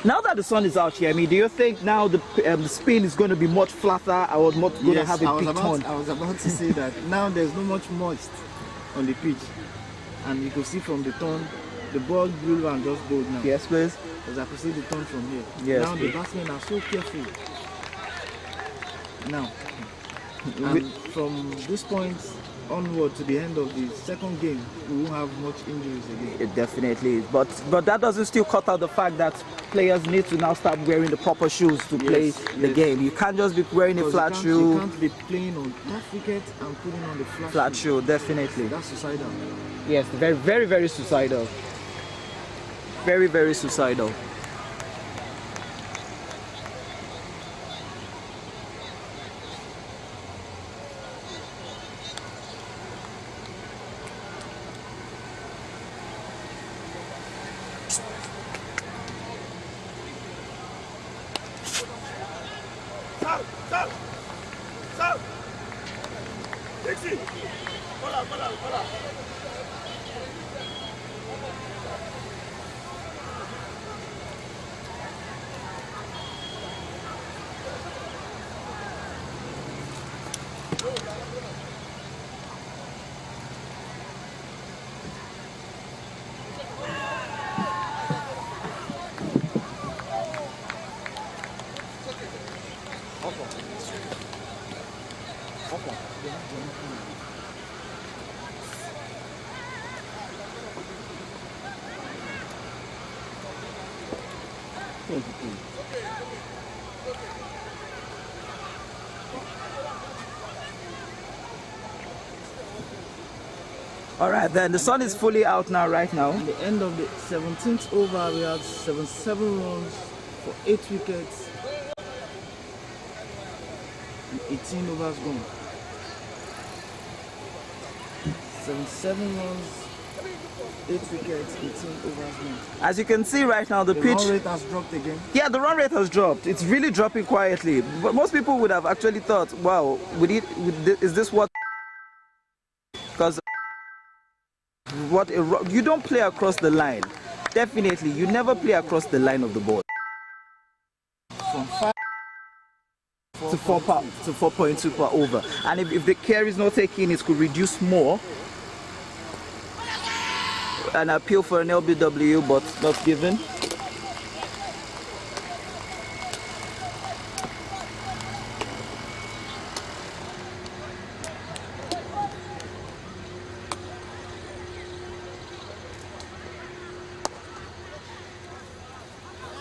Now that the sun is out here, do you think now the spin is going to be much flatter or not going to have a big turn? I was about to say that. Now there's not much moist on the pitch. And you can see from the turn, the ball blew and just bowled now. Yes, please. Because I can see the turn from here. Yes, now please. The batsmen are so careful. Now, and from this point onward to the end of the second game, we won't have much injuries again. It definitely is, but that doesn't still cut out the fact that players need to now start wearing the proper shoes to play the game. You can't just be wearing a flat shoe. You can't be playing on tough wicket and putting on the flat shoe. Definitely. That's suicidal. Yes, very, very, very suicidal. Very, very suicidal. All right, then the sun is fully out now, right now. At the end of the 17th over, we had 77 runs for 8 wickets and 18 overs gone. 77 runs, 8 wickets, 18 overs gone. As you can see right now, the pitch... run rate has dropped again. Yeah, the run rate has dropped. It's really dropping quietly. But most people would have actually thought, wow, is this what... Because you don't play across the line. Definitely, you never play across the line of the ball. From 5 to 4.2 per over. And if the care is not taken, it could reduce more. An appeal for an LBW, but not given.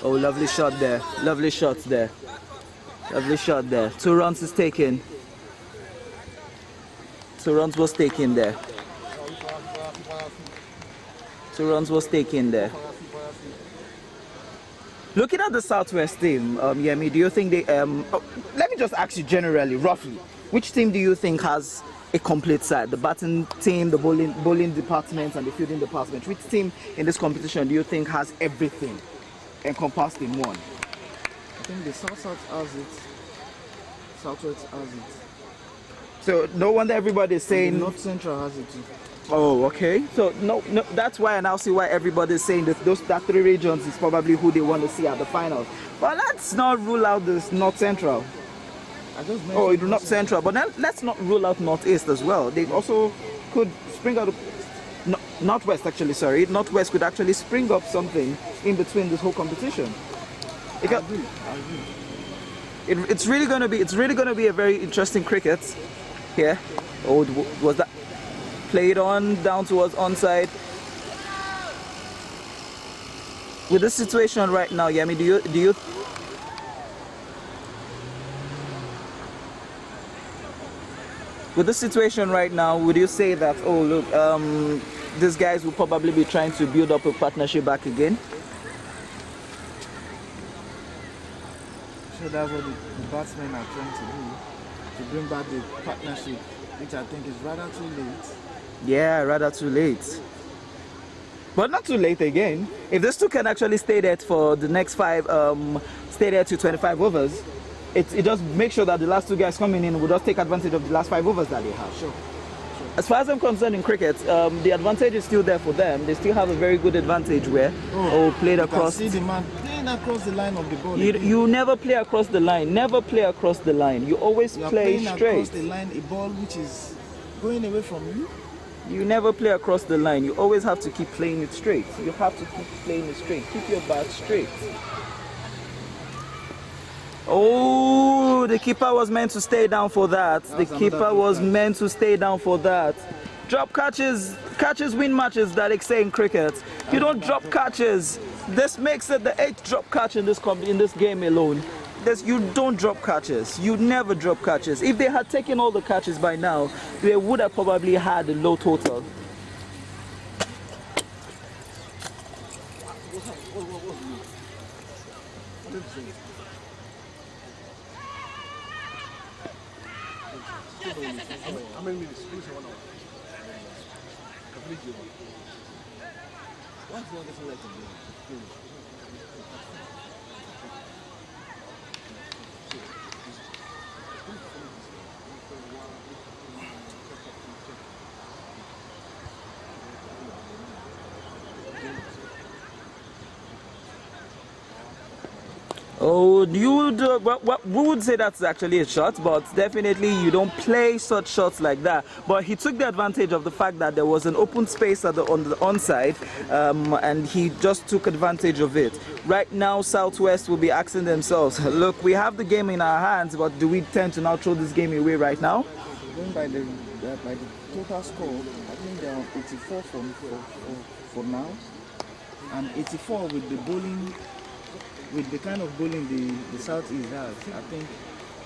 Oh, lovely shot there. Lovely shots there. Lovely shot there. 2 runs is taken. 2 runs was taken there. 2 runs was taken there. Looking at the Southwest team, Yemi, do you think they... let me just ask you generally, roughly. Which team do you think has a complete side? The batting team, the bowling department, and the fielding department. Which team in this competition do you think has everything encompassed in one? I think the South has it. Southwest has it. So no wonder everybody is saying... North Central has it too. Oh, okay. So no, that's why I now see why everybody is saying that that 3 regions is probably who they want to see at the finals. But let's not rule out this North Central. I just mentioned Oh, not central, but then let's not rule out northeast as well. They also could spring out. Northwest, actually, sorry. Northwest could actually spring up something in between this whole competition. I agree. It's really gonna be a very interesting cricket here. Oh, was that played on down towards onside? With this situation right now, Yemi, do you with this situation right now, would you say that, oh look, these guys will probably be trying to build up a partnership back again? So that's what the batsmen are trying to do, to bring back the partnership, which I think is rather too late. Yeah, rather too late. But not too late again. If these two can actually stay there for the next stay there to 25 overs, it just makes sure that the last two guys coming in will just take advantage of the last 5 overs that they have. Sure. As far as I'm concerned in cricket, the advantage is still there for them. They still have a very good advantage where played across. You can see the man playing across the line of the ball. You never play across the line. Never play across the line. You always play straight. Across the line, a ball which is going away from you. You never play across the line. You always have to keep playing it straight. You have to keep playing it straight. Keep your bat straight. Oh, the keeper was meant to stay down for that. The keeper was meant to stay down for that. Drop catches win matches, that they say in cricket. You don't drop catches. This makes it the 8th drop catch in this game alone. You don't drop catches. You never drop catches. If they had taken all the catches by now, they would have probably had a low total. How many minutes? Finish 1 hour. Complete your one. What's the other thing like to do? Oh, we would say that's actually a shot, but definitely you don't play such shots like that. But he took the advantage of the fact that there was an open space on the onside, and he just took advantage of it. Right now, Southwest will be asking themselves, look, we have the game in our hands, but do we tend to now throw this game away right now? Going by the total score, I think they are 84 for now, and 84 with the bowling. With the kind of bowling the Southeast has, I think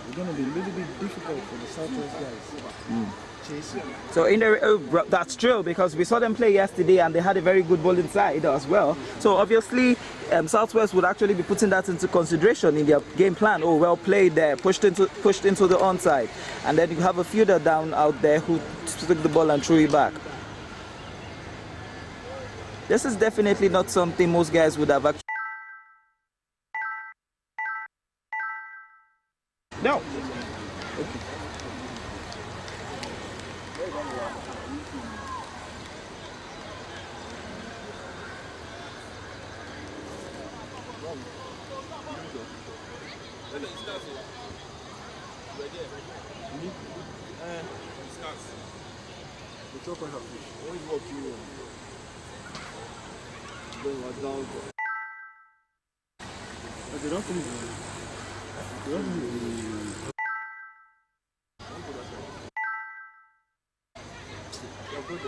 it's going to be a little bit difficult for the Southwest guys. Chasing. So that's true, because we saw them play yesterday and they had a very good bowling side as well. So obviously Southwest would actually be putting that into consideration in their game plan. Oh, well played there, pushed into the onside, and then you have a fielder down out there who took the ball and threw it back. This is definitely not something most guys would have actually. No. Okay.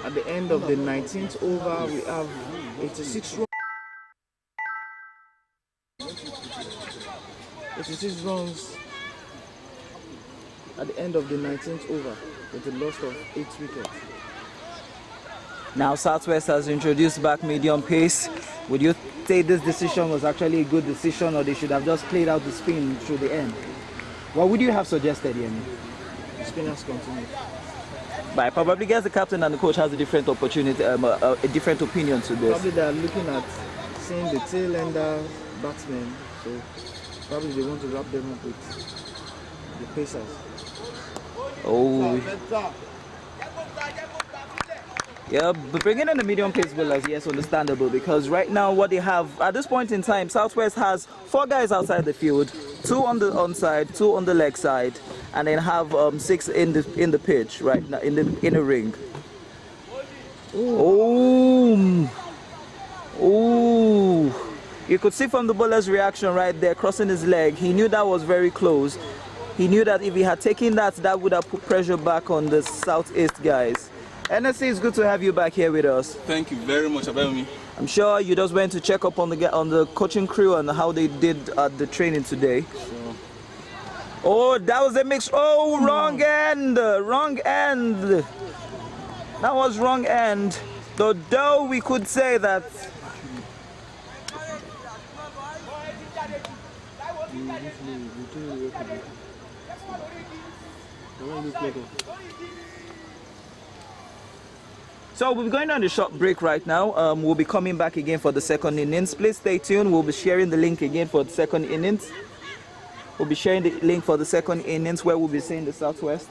At the end of the 19th over, we have 86 runs. 86 runs at the end of the 19th over, with a loss of 8 wickets. Now Southwest has introduced back medium pace. Would you say this decision was actually a good decision, or they should have just played out the spin through the end? What would you have suggested, Yemi? The spinners continue. But I probably guess the captain and the coach has a different opportunity, a different opinion to this. Probably they are looking at seeing the tail ender batsmen, so probably they want to wrap them up with the pacers. Oh. Yeah, but bringing in the medium pace bowlers, yes, understandable, because right now what they have at this point in time, Southwest has 4 guys outside the field, 2 on the onside, 2 on the leg side, and then have 6 in the pitch right now in the ring. Oh, oh! You could see from the bowler's reaction right there, crossing his leg. He knew that was very close. He knew that if he had taken that, that would have put pressure back on the Southeast guys. NSC, it's good to have you back here with us. Thank you very much for having me. I'm sure you just went to check up on the coaching crew and how they did at the training today. Sure. Oh, that was a mix. Oh, wrong end, wrong end. That was wrong end. Though we could say that. So we're going on a short break right now. We'll be coming back again for the second innings. Please stay tuned. We'll be sharing the link again for the second innings. We'll be sharing the link for the second innings where we'll be seeing the Southwest.